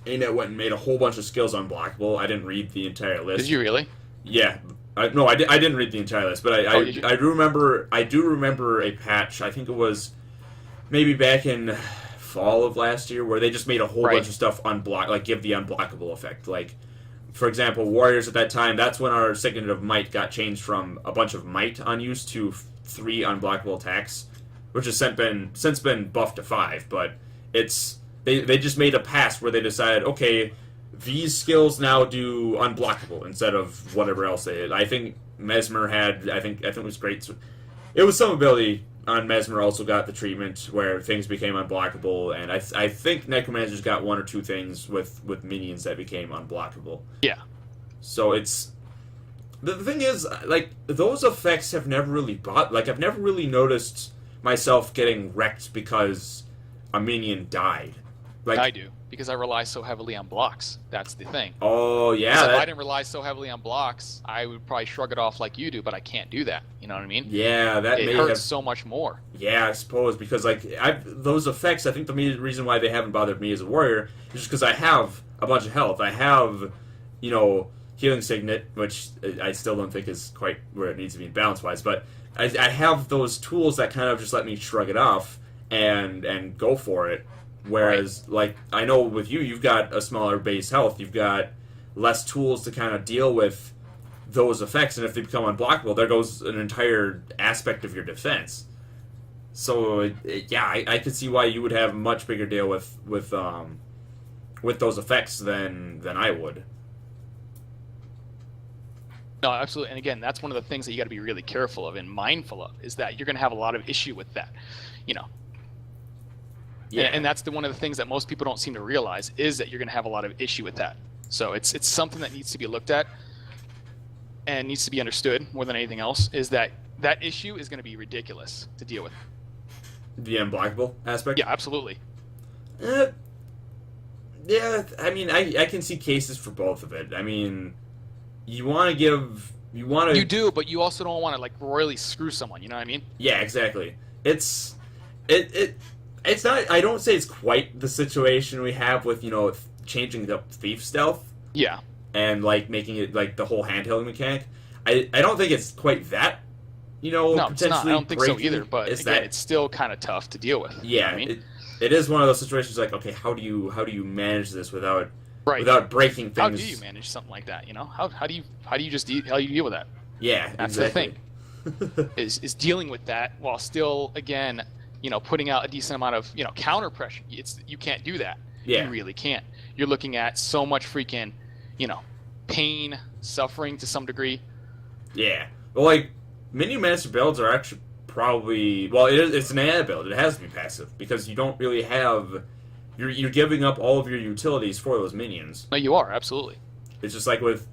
ANET went and made a whole bunch of skills unblockable. I didn't read the entire list. Did you really? Yeah. No, I didn't read the entire list, but Did you? I do remember a patch. I think it was maybe back in fall of last year where they just made a whole Right. bunch of stuff unblock, like give the unblockable effect. Like, for example, warriors at that time. That's when our signet of might got changed from a bunch of might unused to 3 unblockable attacks, which has since been buffed to 5. But they just made a pass where they decided, okay, these skills now do unblockable instead of whatever else they did. I think Mesmer had. I think it was great. It was some ability on Mesmer also got the treatment where things became unblockable, and I think Necromancer's got 1 or 2 things with minions that became unblockable. Yeah. So it's the thing is, like, those effects have never really like I've never really noticed myself getting wrecked because a minion died. Like, I do, because I rely so heavily on blocks. That's the thing. oh yeah, Because if I didn't rely so heavily on blocks, I would probably shrug it off like you do, but I can't do that. You know what I mean? yeah, that It may hurts have. so much more. Yeah, I suppose, because like those effects, I think the main reason why they haven't bothered me as a warrior is just because I have a bunch of health. I have, healing signet, which I still don't think is quite where it needs to be balance wise, but I have those tools that kind of just let me shrug it off and go for it. Whereas, like, I know with you, you've got a smaller base health, you've got less tools to kind of deal with those effects, and if they become unblockable, there goes an entire aspect of your defense. So yeah, I could see why you would have a much bigger deal with those effects than I would. No, absolutely. And again, that's one of the things that you got to be really careful of and mindful of, is that you're going to have a lot of issue with that. Yeah, And that's one of the things that most people don't seem to realize, is that you're going to have a lot of issue with that. So it's something that needs to be looked at and needs to be understood more than anything else, is that issue is going to be ridiculous to deal with. the unblockable aspect. Yeah, absolutely. Uh, yeah, I mean, I can see cases for both of it. I mean, you want to. You do, but you also don't want to like royally screw someone. You know what I mean? Yeah, exactly. It's not. I don't say it's quite the situation we have with changing the thief stealth Yeah. and like making it like the whole handheld mechanic. I don't think it's quite that. No, Potentially it's not. I don't think so breaking. either. But again, it's still kind of tough to deal with. You know yeah. what I mean? It is one of those situations like, okay, how do you manage this without Right. breaking things? How do you manage something like that? How do you how do you deal with that? Yeah, That's exactly. the thing. Is dealing with that while still, again, putting out a decent amount of counter pressure. You can't do that. Yeah. You really can't. You're looking at so much freaking pain, suffering to some degree. Yeah. Well, like, mini master builds are actually probably... Well, it's an AI build. It has to be passive, because you don't really have... You're giving up all of your utilities for those minions. No, you are, absolutely. It's just like with,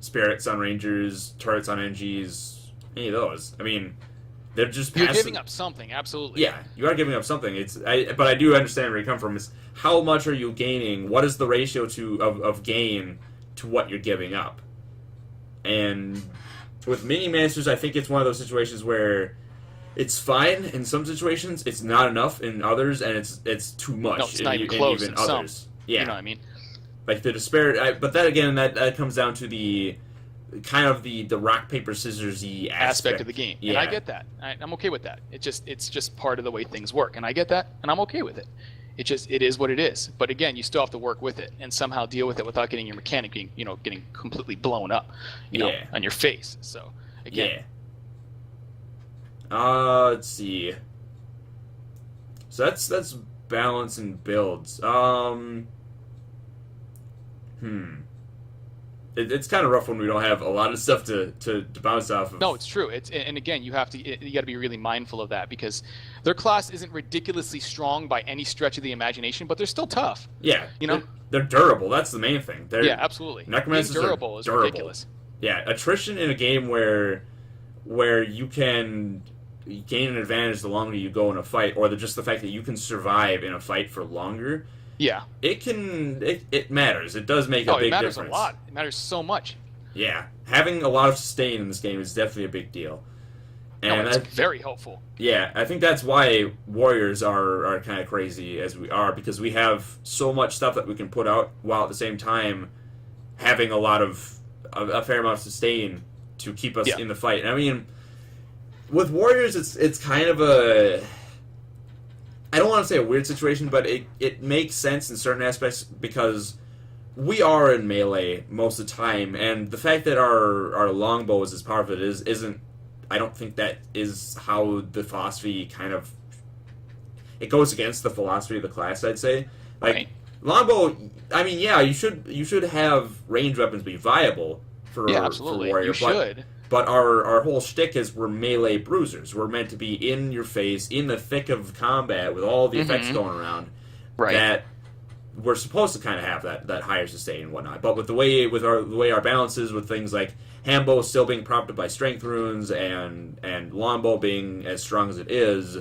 Spirits on Rangers, Turrets on NGs, any of those. I mean, they're just passive. You're giving up something, absolutely. Yeah, you are giving up something. But I do understand where you come from. Is how much are you gaining? What is the ratio of gain to what you're giving up? And with mini masters, I think it's one of those situations where it's fine in some situations, it's not enough in others, and it's too much. No, it's not even close in some. Yeah, You know what I mean? like the disparity. But that again, that comes down to the kind of the rock paper scissorsy Aspect of the game. Yeah. And I get that. I'm okay with that. It's just part of the way things work, and I get that, and I'm okay with it. It is what it is. But again, you still have to work with it and somehow deal with it without getting your mechanic being, getting completely blown up, on your face. So again, Yeah. Let's see. So that's balance and builds. It's kind of rough when we don't have a lot of stuff to bounce off of. No, it's true. And again, you got to be really mindful of that because their class isn't ridiculously strong by any stretch of the imagination, but they're still tough. Yeah, you know, they're durable. That's the main thing. Yeah, absolutely. Necromancers Being durable is ridiculous. Yeah, attrition in a game where you can gain an advantage the longer you go in a fight, or just the fact that you can survive in a fight for longer. Yeah, it matters. It does make a big difference. It matters a lot. It matters so much. Yeah, having a lot of sustain in this game is definitely a big deal. And it's very helpful. Yeah, I think that's why warriors are kind of crazy as we are, because we have so much stuff that we can put out while at the same time having a fair amount of sustain to keep us in the fight. And I mean, with warriors, it's kind of a, I don't want to say a weird situation, but it makes sense in certain aspects because we are in melee most of the time, and the fact that our longbow is as powerful as it isn't, I don't think that is how the philosophy kind of, it goes against the philosophy of the class, I'd say. Like, right. Longbow, I mean, yeah, you should have ranged weapons be viable for absolutely. For warrior, you should. But our whole shtick is we're melee bruisers. We're meant to be in your face, in the thick of combat, with all the effects going around. Right. That we're supposed to kind of have that higher sustain and whatnot. But with the way our balance is, with things like handbow still being prompted by strength runes and longbow being as strong as it is,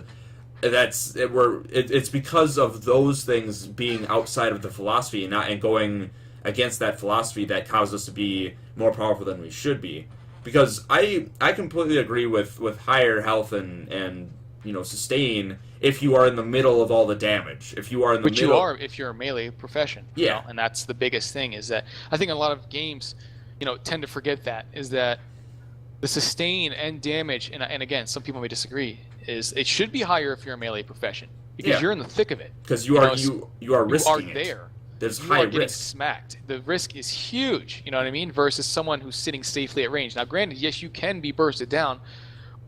it's because of those things being outside of the philosophy and going against that philosophy that causes us to be more powerful than we should be. Because I completely agree with higher health and sustain if you are in the middle of all the damage. If you are in the middle, you are if you're a melee profession. Yeah, and that's the biggest thing, is that I think a lot of games, tend to forget that, is that the sustain and damage, and again, some people may disagree, is it should be higher if you're a melee profession because you're in the thick of it. Because you are risking it. There. There's you high are getting risk. Smacked. The risk is huge, you know what I mean? Versus someone who's sitting safely at range. Now, granted, yes, you can be bursted down,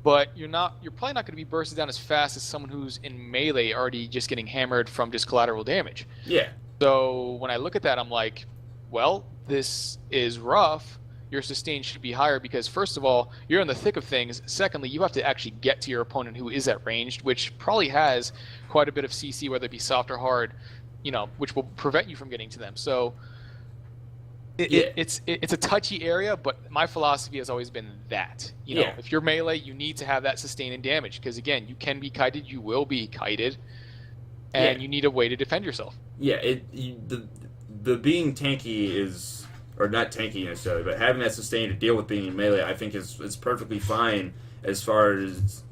but you're probably not going to be bursted down as fast as someone who's in melee already just getting hammered from just collateral damage. Yeah. So when I look at that, I'm like, well, this is rough. Your sustain should be higher because, first of all, you're in the thick of things. Secondly, you have to actually get to your opponent who is at ranged, which probably has quite a bit of CC, whether it be soft or hard, which will prevent you from getting to them. So it's a touchy area, but my philosophy has always been that. If you're melee, you need to have that sustain and damage because, again, you can be kited, you will be kited, and you need a way to defend yourself. Yeah, the being tanky is, or not tanky necessarily, but having that sustain to deal with being in melee, I think is perfectly fine as far as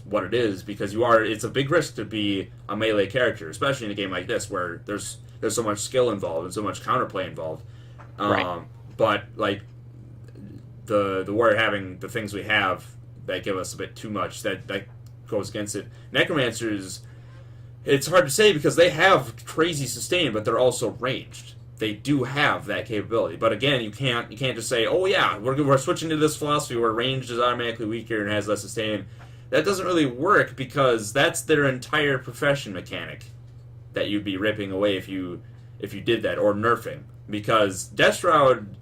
what it is, because it's a big risk to be a melee character, especially in a game like this where there's so much skill involved and so much counterplay involved. Right. But like the warrior having the things we have that give us a bit too much, that goes against it. Necromancers, it's hard to say because they have crazy sustain, but they're also ranged. They do have that capability, but again, you can't just say, oh yeah, we're switching to this philosophy where ranged is automatically weaker and has less sustain. That doesn't really work because that's their entire profession mechanic that you'd be ripping away if you did that, or nerfing. Because Death Shroud,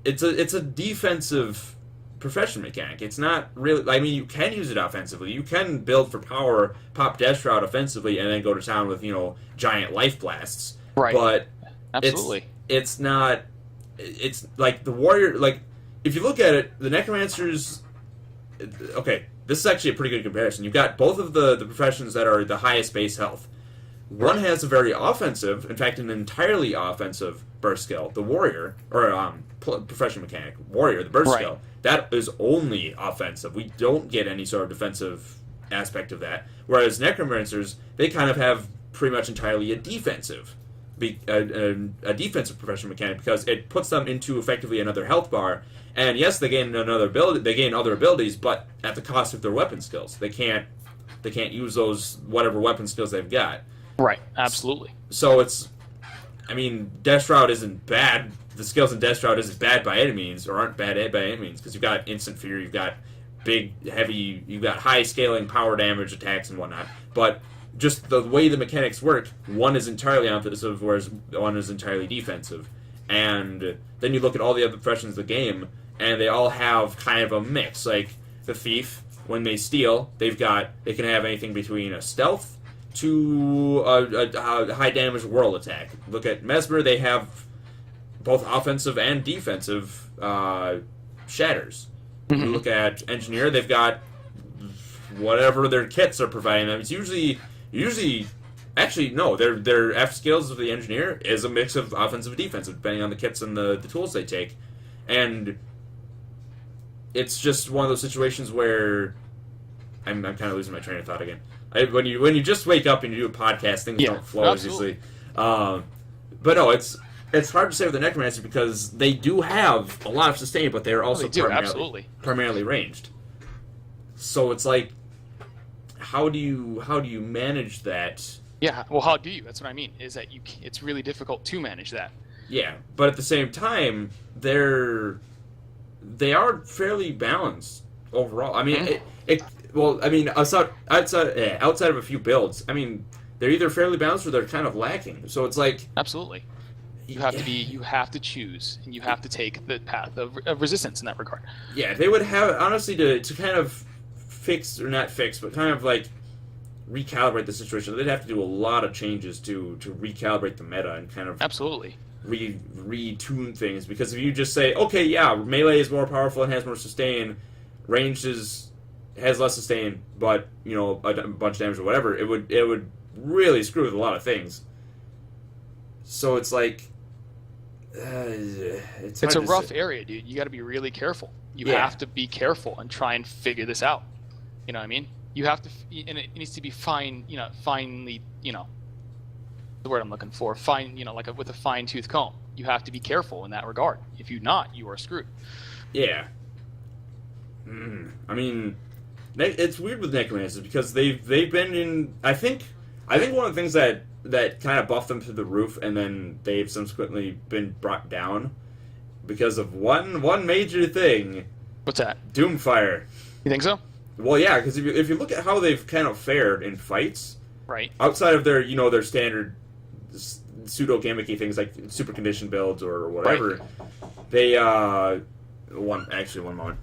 it's a defensive profession mechanic. It's not really, I mean, you can use it offensively. You can build for power, pop Death Shroud offensively, and then go to town with giant life blasts. Right. But absolutely, it's not. It's like the warrior. Like if you look at it, the Necromancers. Okay, this is actually a pretty good comparison. You've got both of the professions that are the highest base health. One has a very offensive, in fact, an entirely offensive burst skill. The warrior, or profession mechanic, warrior, the burst skill, that is only offensive. We don't get any sort of defensive aspect of that. Whereas Necromancers, they kind of have pretty much entirely a defensive profession mechanic because it puts them into effectively another health bar. And yes, they gain another ability. They gain other abilities, but at the cost of their weapon skills. They can't use those whatever weapon skills they've got. Right, absolutely. So Death Shroud isn't bad. The skills in Death Shroud isn't bad by any means, or aren't bad by any means, because you've got instant fear, you've got big, heavy, you've got high scaling power damage attacks and whatnot. But just the way the mechanics work, one is entirely offensive, whereas one is entirely defensive. And then you look at all the other professions of the game, and they all have kind of a mix. Like the thief, when they steal, they can have anything between a stealth to a high damage whirl attack. Look at Mesmer, they have both offensive and defensive shatters. Mm-hmm. You look at engineer, they've got whatever their kits are providing them. It's usually actually no, their F skills of the engineer is a mix of offensive and defensive, depending on the kits and the tools they take. And it's just one of those situations where I'm kind of losing my train of thought again. When you just wake up and you do a podcast, things don't flow as easily. But no, it's hard to say with the Necromancer because they do have a lot of sustain, but they're also primarily ranged. So it's like, how do you manage that? Yeah, well, how do you? That's what I mean. Is that it's really difficult to manage that. Yeah, but at the same time, they are fairly balanced overall. I mean, outside of a few builds, I mean, they're either fairly balanced or they're kind of lacking. So it's like absolutely, you have to choose, and you have to take the path of resistance in that regard. Yeah, they would have honestly to kind of not fix, but kind of like recalibrate the situation. They'd have to do a lot of changes to recalibrate the meta and kind of absolutely retune things. Because if you just say, okay, yeah, melee is more powerful and has more sustain, ranged has less sustain, but you know a bunch of damage or whatever, it would really screw with a lot of things. So it's like it's a rough area, dude. You got to be really careful. You have to be careful and try and figure this out. You know what I mean? You have to, and it needs to be finely, the word I'm looking for, with a fine-tooth comb. You have to be careful in that regard. If you're not, you are screwed. Yeah. I mean, it's weird with Necromancers because they've been in. I think one of the things that kind of buffed them through the roof, and then they've subsequently been brought down because of one major thing. What's that? Doomfire. You think so? Well, yeah, because if you look at how they've kind of fared in fights, right? Outside of their their standard pseudo gimmicky things like super condition builds or whatever, right. They one moment.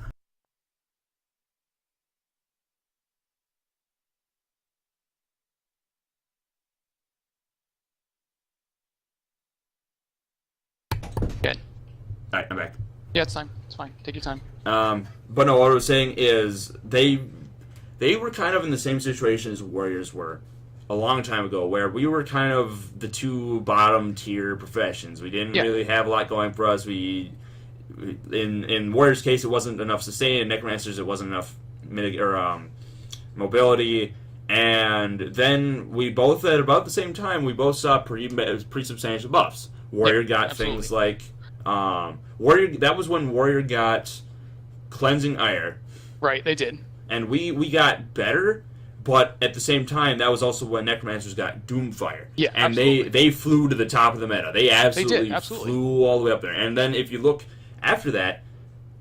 Good. All right, I'm back. Yeah, it's fine. It's fine. Take your time. But no, what I was saying is they were kind of in the same situation as Warriors were a long time ago, where we were kind of the two bottom tier professions. We didn't really have a lot going for us. In Warriors' case, it wasn't enough sustain. In Necromancers, it wasn't enough mobility. And then we both, at about the same time, we both saw pretty substantial buffs. Warrior got things like Warrior. That was when Warrior got Cleansing Ire. Right, they did. And we got better, but at the same time, that was also when Necromancers got Doomfire. Yeah, and they flew to the top of the meta. They absolutely flew all the way up there. And then if you look after that,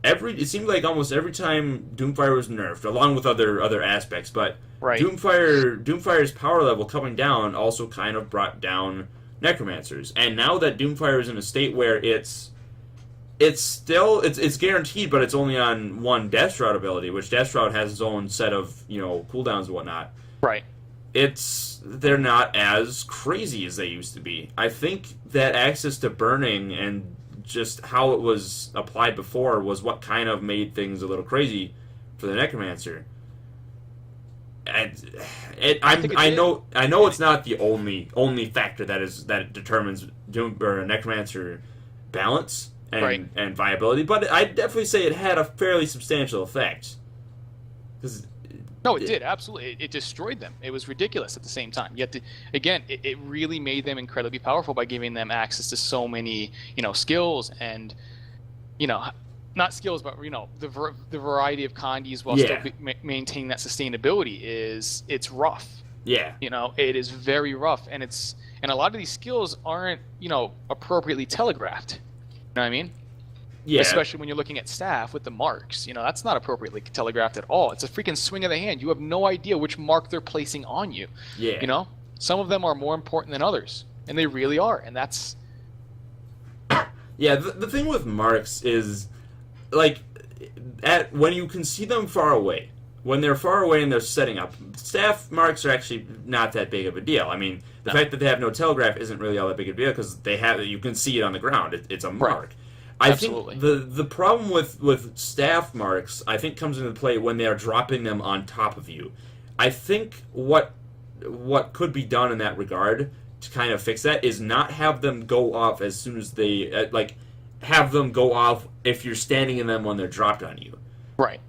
it seemed like almost every time Doomfire was nerfed, along with other aspects, but right. Doomfire's power level coming down also kind of brought down Necromancers. And now that Doomfire is in a state where it's guaranteed, but it's only on one Death Shroud ability, which Death Shroud has its own set of cooldowns and whatnot. Right. They're not as crazy as they used to be. I think that access to burning and just how it was applied before was what kind of made things a little crazy for the Necromancer. I know it's not the only factor that determines Necromancer balance and viability, but I'd definitely say it had a fairly substantial effect. No, it did, absolutely. It destroyed them. It was ridiculous at the same time. Yet, it really made them incredibly powerful by giving them access to so many, skills and, not skills, but, the variety of kanjis while still maintaining that sustainability it's rough. Yeah. It is very rough, and a lot of these skills aren't, appropriately telegraphed. You know what I mean? Yeah. Especially when you're looking at staff with the marks. That's not appropriately telegraphed at all. It's a freaking swing of the hand. You have no idea which mark they're placing on you. Yeah. Some of them are more important than others, and they really are, and that's... Yeah, the thing with marks is, like, when you can see them far away, when they're far away and they're setting up, staff marks are actually not that big of a deal. I mean, the fact that they have no telegraph isn't really all that big of a deal because you can see it on the ground. It's a mark. Right. I Absolutely. think the problem with staff marks, I think, comes into play when they are dropping them on top of you. I think what could be done in that regard to kind of fix that is not have them go off as soon as they have them go off if you're standing in them when they're dropped on you. Right.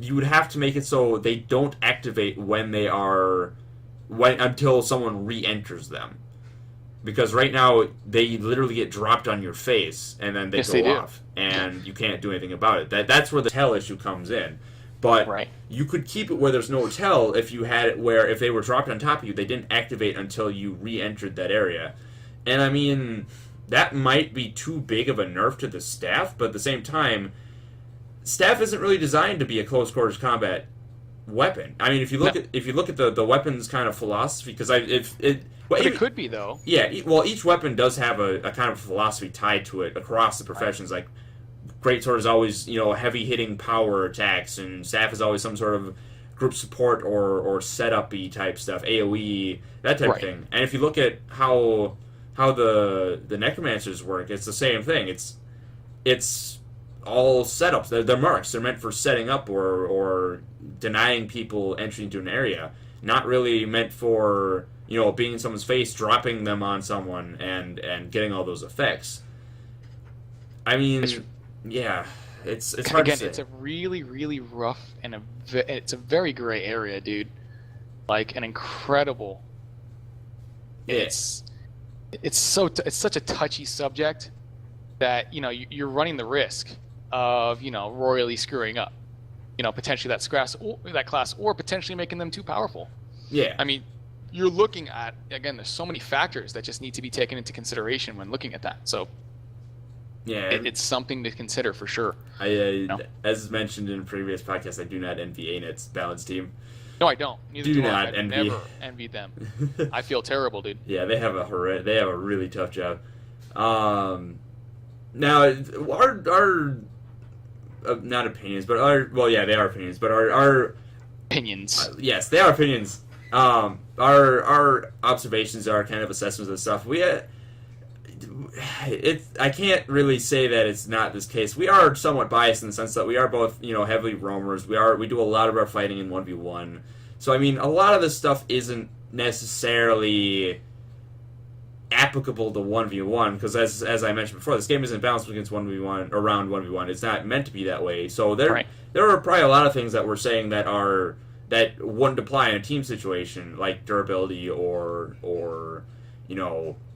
You would have to make it so they don't activate until someone re-enters them, because right now they literally get dropped on your face and then they go off, and you can't do anything about it. That's where the tell issue comes in. But you could keep it where there's no tell if you had it where if they were dropped on top of you, they didn't activate until you re-entered that area. And I mean, that might be too big of a nerf to the staff, but at the same time, staff isn't really designed to be a close quarters combat weapon. I mean, if you look at the weapons kind of philosophy, because it could be though. Yeah, well, each weapon does have a kind of philosophy tied to it across the professions, like. Greatsword is always, heavy hitting power attacks, and staff is always some sort of group support or setup-y type stuff, AoE, that type of thing. And if you look at how the Necromancers work, it's the same thing. It's all setups. They're marks. They're meant for setting up or denying people entry into an area. Not really meant for being in someone's face, dropping them on someone, and getting all those effects. I mean. Yeah, it's hard to say. It's a really, really rough and it's a very gray area, dude. Like an incredible. Yeah. It's such a touchy subject that you're running the risk of royally screwing up, potentially that class or potentially making them too powerful. Yeah. I mean, you're looking at there's so many factors that just need to be taken into consideration when looking at that. So. Yeah, it's something to consider for sure. As mentioned in previous podcasts, I do not envy A-Net's balance team. No, I don't. Neither do I. I never envied them. I feel terrible, dude. Yeah, they have a really tough job. Now, our not opinions, but they are opinions, but our opinions. Yes, they are opinions. Our observations are kind of assessments of stuff. I can't really say that it's not this case. We are somewhat biased in the sense that we are both, heavily roamers. We do a lot of our fighting in 1v1. So I mean, a lot of this stuff isn't necessarily applicable to 1v1 because as I mentioned before, this game isn't balanced against 1v1 or around 1v1. It's not meant to be that way. So there are probably a lot of things that we're saying that wouldn't apply in a team situation, like durability or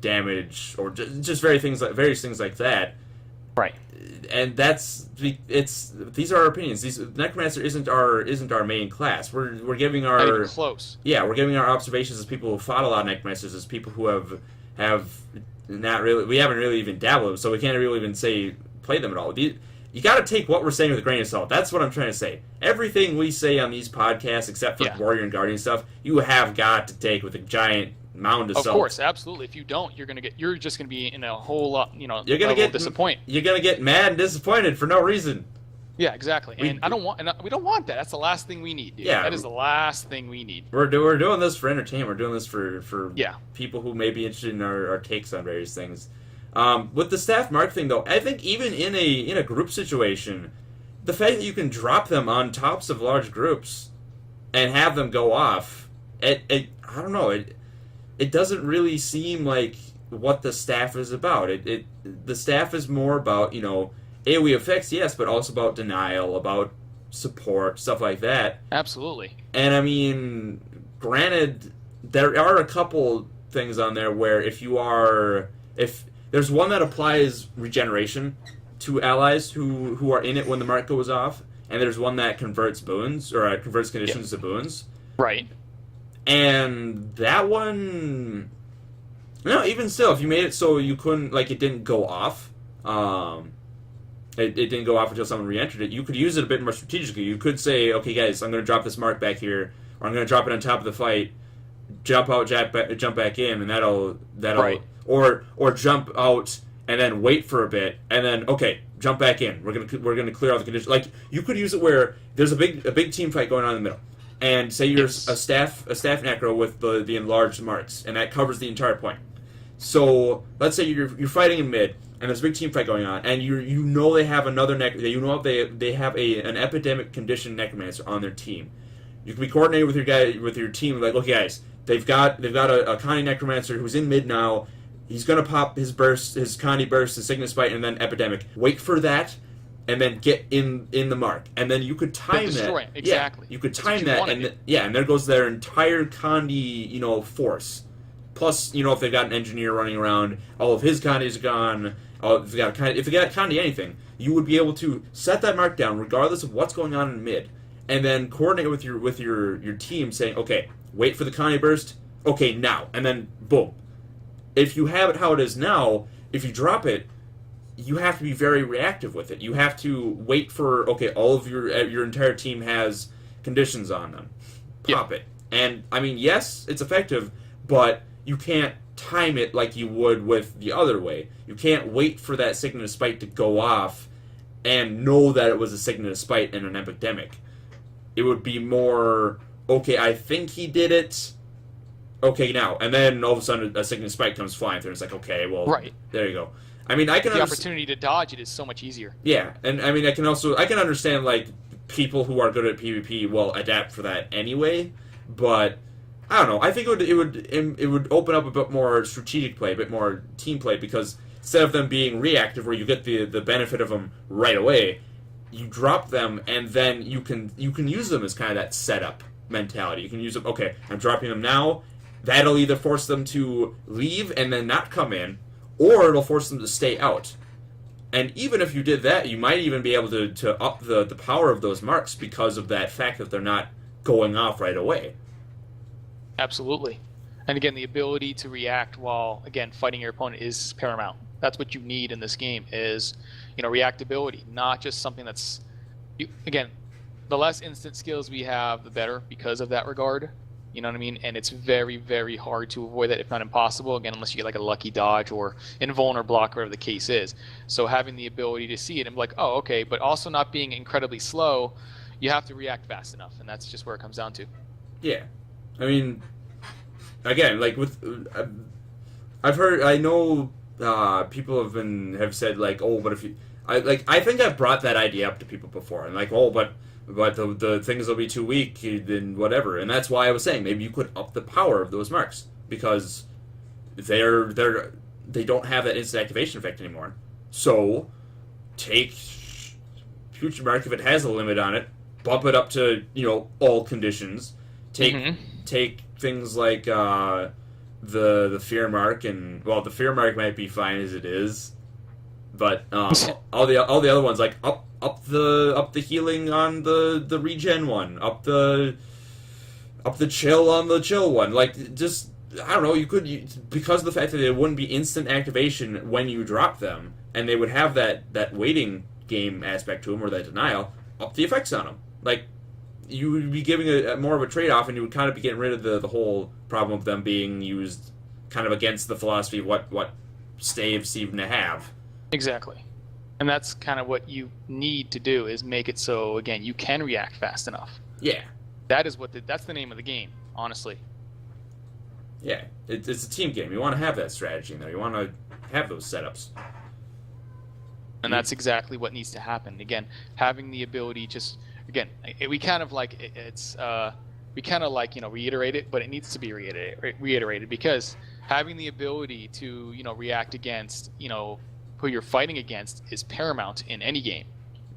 damage, or just various things like that. Right. And these are our opinions. Necromancer isn't our main class. We're giving our not even close. Yeah, we're giving our observations as people who fought a lot of Necromancers, as people who have not really, we haven't really even dabbled, so we can't really even say play them at all. You got to take what we're saying with a grain of salt. That's what I'm trying to say. Everything we say on these podcasts, except for Warrior and Guardian stuff, you have got to take with a giant mound of salt. Of course, absolutely. If you don't, you're just gonna be in a whole lot, you're gonna get disappointed. You're gonna get mad and disappointed for no reason. Yeah, exactly. We don't want that. That's the last thing we need, dude. Yeah, that is the last thing we need. We're doing this for entertainment. We're doing this for people who may be interested in our takes on various things. With the staff mark thing, though, I think even in a group situation, the fact that you can drop them on tops of large groups and have them go off, I don't know, it doesn't really seem like what the staff is about. The staff is more about, AoE effects, yes, but also about denial, about support, stuff like that. Absolutely. And I mean, granted, there are a couple things on there where if there's one that applies regeneration to allies who are in it when the mark goes off, and there's one that converts boons, or converts conditions to boons. Right. And that one, even still, if you made it so you couldn't, it didn't go off, it didn't go off until someone re-entered it, you could use it a bit more strategically. You could say, okay, guys, I'm going to drop this mark back here, or I'm going to drop it on top of the fight, jump out, jump back in, and that'll Right. or jump out and then wait for a bit, and then okay, jump back in. We're gonna clear out the conditions. Like you could use it where there's a big team fight going on in the middle, and say you're Yes. a staff necro with the enlarged marks, and that covers the entire point. So let's say you're fighting in mid, and there's a big team fight going on, and you know they have another they have an epidemic condition necromancer on their team. You can be coordinated with your team, like, look guys, they've got a Connie necromancer who's in mid now. He's gonna pop his burst, his Connie burst, his sickness bite, and then epidemic. Wait for that, and then get in the mark, and then you could time destroy that. it. Exactly. Yeah, you could That's what time you that, wanted. and there goes their entire Condi, force. Plus, if they've got an engineer running around, all of his Condis are gone. If they got Condi anything, you would be able to set that mark down regardless of what's going on in mid, and then coordinate with your team, saying, okay, wait for the Condi burst. Okay, now, and then boom. If you have it how it is now, if you drop it, you have to be very reactive with it. You have to wait for, okay, all of your entire team has conditions on them. Pop it. And, I mean, yes, it's effective, but you can't time it like you would with the other way. You can't wait for that Signet Spite to go off and know that it was a Signet Spite and an epidemic. It would be more, okay, I think he did it. Okay, now. And then all of a sudden a Signet Spite comes flying through and it's like, okay, well, Right. there you go. I mean, I can The opportunity to dodge it is so much easier. Yeah, and I mean, I can understand, like, people who are good at PvP will adapt for that anyway, but I don't know. I think it would open up a bit more strategic play, a bit more team play, because instead of them being reactive, where you get the benefit of them right away, you drop them, and then you can use them as kind of that setup mentality. You can use them. Okay, I'm dropping them now. That'll either force them to leave and then not come in, or it'll force them to stay out. And even if you did that, you might even be able to up the power of those marks because of that fact that they're not going off right away. Absolutely. And again, the ability to react while, again, fighting your opponent is paramount. That's what you need in this game is, reactability, not just something that's... again, the less instant skills we have, the better because of that regard. You know what I mean? And it's very, very hard to avoid that, if not impossible, again, unless you get like a lucky dodge or invulner block, whatever the case is. So having the ability to see it and be like, oh, okay, but also not being incredibly slow, you have to react fast enough, and that's just where it comes down to. Yeah. I mean, again, like I know people have said, like, oh, but if you... I think I've brought that idea up to people before, and like, oh, but the things will be too weak, then whatever. And that's why I was saying maybe you could up the power of those marks, because they don't have that instant activation effect anymore. So take Future Mark if it has a limit on it, bump it up to all conditions. Take things like the Fear Mark, and well, the Fear Mark might be fine as it is, but all the other ones, like up the healing on the regen one, up the chill on the chill one. Like, just, I don't know, because of the fact that it wouldn't be instant activation when you drop them, and they would have that waiting game aspect to them, or that denial, up the effects on them. Like, you would be giving a more of a trade-off, and you would kind of be getting rid of the whole problem of them being used kind of against the philosophy of what staves seem to have. Exactly. And that's kind of what you need to do, is make it so, again, you can react fast enough. Yeah. That's the name of the game, honestly. Yeah, it's a team game. You want to have that strategy in there. You want to have those setups. And that's exactly what needs to happen. Again, having the ability, just, again, we kind of like, reiterate it, but it needs to be reiterated, because having the ability to, react against, who you're fighting against is paramount in any game.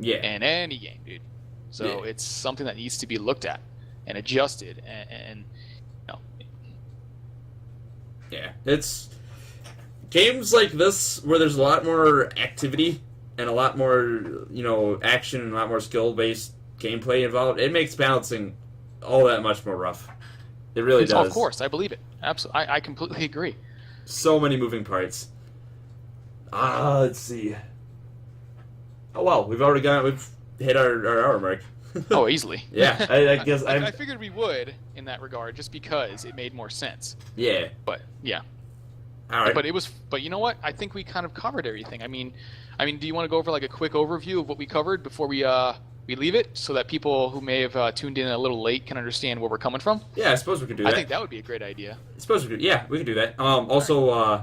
Yeah. In any game, dude. So It's something that needs to be looked at and adjusted, and Yeah, it's games like this where there's a lot more activity and a lot more, action and a lot more skill-based gameplay involved. It makes balancing all that much more rough. It really does. Of course, I believe it. Absolutely, I completely agree. So many moving parts. Let's see. Oh well, we've hit our hour mark. Oh, easily. Yeah, I guess I figured we would in that regard, just because it made more sense. Yeah. But yeah. All right. But you know what? I think we kind of covered everything. I mean, do you want to go over like a quick overview of what we covered before we leave it, so that people who may have tuned in a little late can understand where we're coming from? Yeah, I suppose we could do that. I think that would be a great idea. I suppose we could. Yeah, we could do that. Also,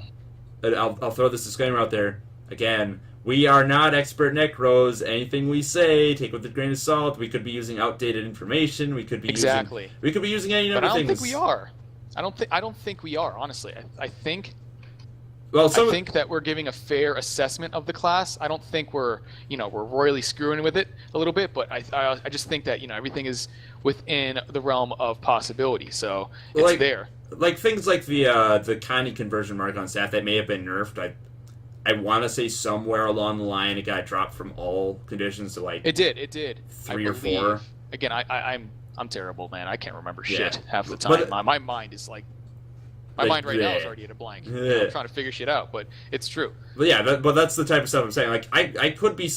I'll throw this disclaimer out there again. We are not expert necros. Anything we say, take with a grain of salt. We could be using outdated information. We could be using any number of things. But I don't think we are. I don't think we are. Honestly, I think. Well, I think that we're giving a fair assessment of the class. I don't think we're royally screwing with it a little bit, but I just think that everything is within the realm of possibility. So it's there. Like things like the Connie conversion mark on staff that may have been nerfed. I want to say somewhere along the line it got dropped from all conditions to like it did 3 or 4. Again, I'm terrible, man. I can't remember shit half the time. My mind is like my mind right now is already at a blank. I'm trying to figure shit out, but it's true. But yeah, but that's the type of stuff I'm saying. Like I could be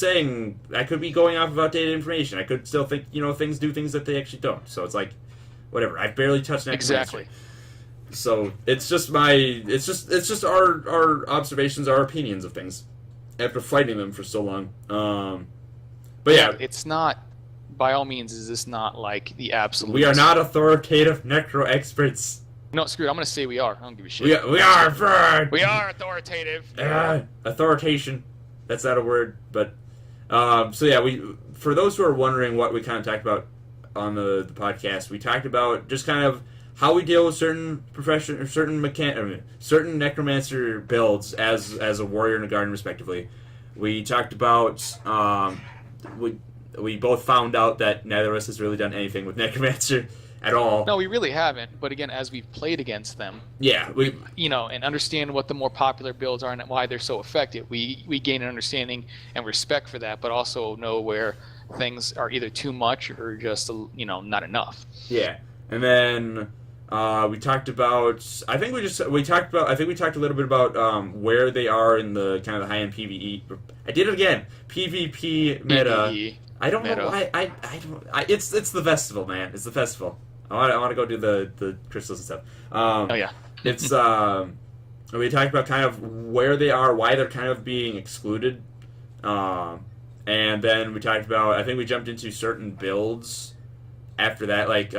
going off of outdated information. I could still think things do things that they actually don't. So it's like whatever. I've barely touched Necromancer. Exactly. So it's just our observations, our opinions of things after fighting them for so long. But yeah, it's not. By all means, is this not like the absolute? We are not authoritative necro experts. No, screw it. I'm gonna say we are. I don't give a shit. We are. We are authoritative. Authoritation. That's not a word, but so yeah, for those who are wondering what we kind of talked about on the podcast, we talked about just kind of how we deal with certain certain necromancer builds as a warrior and a guardian, respectively. We talked about we both found out that neither of us has really done anything with necromancer at all. No, we really haven't. But again, as we've played against them, yeah, and understand what the more popular builds are and why they're so effective, we gain an understanding and respect for that, but also know where things are either too much or just not enough. Yeah, and then. We talked about. I think we talked a little bit about where they are in the kind of the high end PVE. I did it again. PvP meta. PvE I don't meta. Know why. I don't. It's the festival, man. It's the festival. I want to go do the crystals and stuff. Oh yeah. It's we talked about kind of where they are, why they're kind of being excluded, and then we talked about. I think we jumped into certain builds. After that, like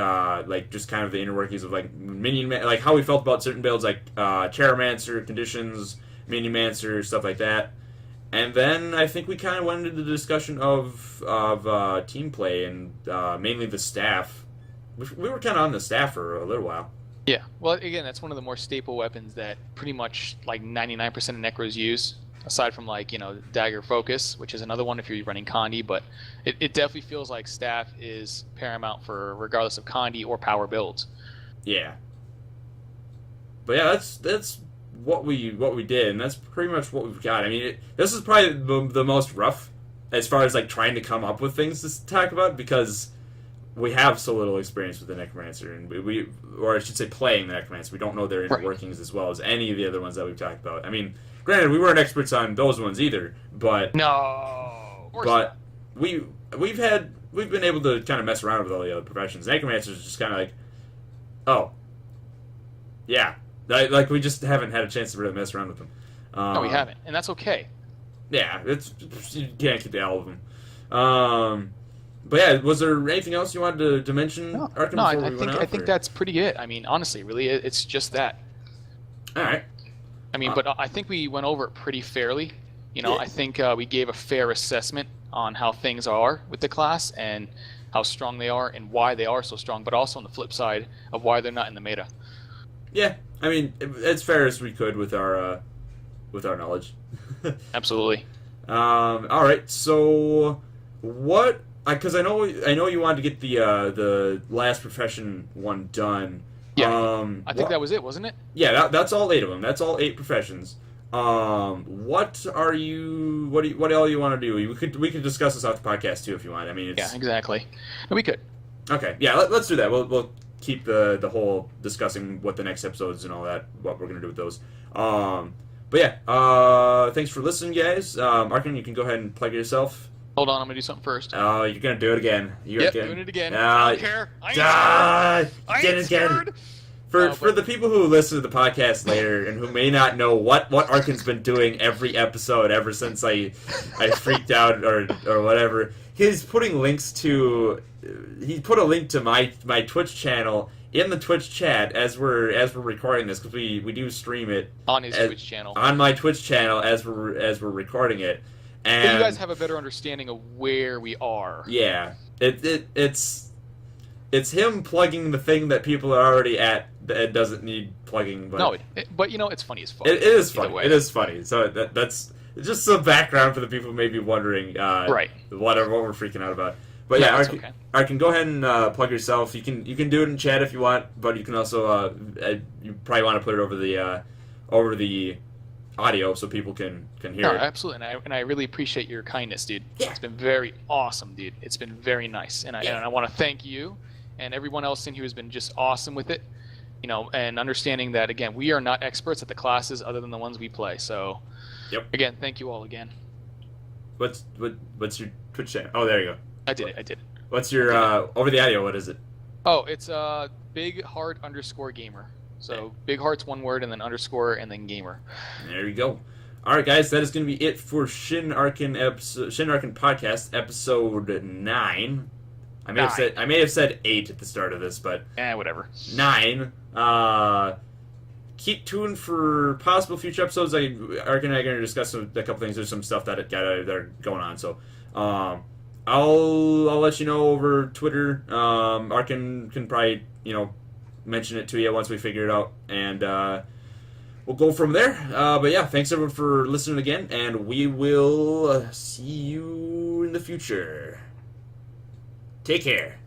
just kind of the inner workings of like minion, like how we felt about certain builds, like Necromancer conditions, Minimancer, stuff like that, and then I think we kind of went into the discussion of team play and mainly the staff. We were kind of on the staff for a little while. Yeah, well, again, that's one of the more staple weapons that pretty much like 99% of necros use. Aside from dagger focus, which is another one if you're running Condi, but it definitely feels like staff is paramount for regardless of Condi or power builds. Yeah. But yeah, that's what we did, and that's pretty much what we've got. I mean, this is probably the most rough as far as like trying to come up with things to talk about because we have so little experience with the Necromancer, and or I should say playing the Necromancer. We don't know their inner workings as well as any of the other ones that we've talked about. I mean, granted, we weren't experts on those ones either, but we've been able to kind of mess around with all the other professions. Necromancer is just kind of like, oh, yeah, like we just haven't had a chance to really mess around with them. No, we haven't, and that's okay. Yeah, you can't keep all of them. But yeah, was there anything else you wanted to mention? No, I think that's pretty it. I mean, honestly, really, it's just that. All right. I mean, but I think we went over it pretty fairly. I think we gave a fair assessment on how things are with the class and how strong they are and why they are so strong, but also on the flip side of why they're not in the meta. Yeah, I mean, as fair as we could with our knowledge. Absolutely. All right, so what? Because I know you wanted to get the last profession one done. Yeah, I think that was it, wasn't it? Yeah, that's all 8 of them. That's all 8 professions. What all you want to do? We could discuss this off the podcast too if you want. I mean, yeah, exactly. No, we could. Okay, yeah, let's do that. We'll keep the whole discussing what the next episodes and all that, what we're gonna do with those. But yeah, thanks for listening, guys. Arken, you can go ahead and plug yourself Hold on, I'm gonna do something first. Oh, you're gonna do it again. Doing it again. I don't care. I ain't scared. For the people who listen to the podcast later and who may not know what Arken's been doing every episode ever since I freaked out or whatever, he's putting links to. He put a link to my Twitch channel in the Twitch chat as we're recording this, because we do stream it on his Twitch channel, on my Twitch channel as we're recording it. And so you guys have a better understanding of where we are. Yeah, it's him plugging the thing that people are already at that doesn't need plugging. But no, but it's funny as fuck. It is funny. It is funny. So that's just some background for the people who may be wondering, right? What we're freaking out about. But yeah, Arken, go ahead and plug yourself. You can do it in chat if you want, but you can also you probably want to put it over the audio so people can hear it. Absolutely, and I really appreciate your kindness, dude. Yeah. It's been very awesome, dude. It's been very nice, and I want to thank you and everyone else in here who's been just awesome with it, and understanding that, again, we are not experts at the classes other than the ones we play. So, again, thank you all again. What's your Twitch channel? Oh, there you go. I did it. What's your over the audio? What is it? Oh, it's Big Heart _gamer. So Big Heart's one word, and then underscore, and then gamer. There you go. All right, guys, that is going to be it for Shin-Arken podcast episode 9. I may have said 8 at the start of this, but whatever. 9. Keep tuned for possible future episodes. Arken and I are going to discuss a couple things. There's some stuff that are going on, so I'll let you know over Twitter. Arken can probably mention it to you once we figure it out, and we'll go from there. But yeah, thanks everyone for listening again, and we will see you in the future. Take care.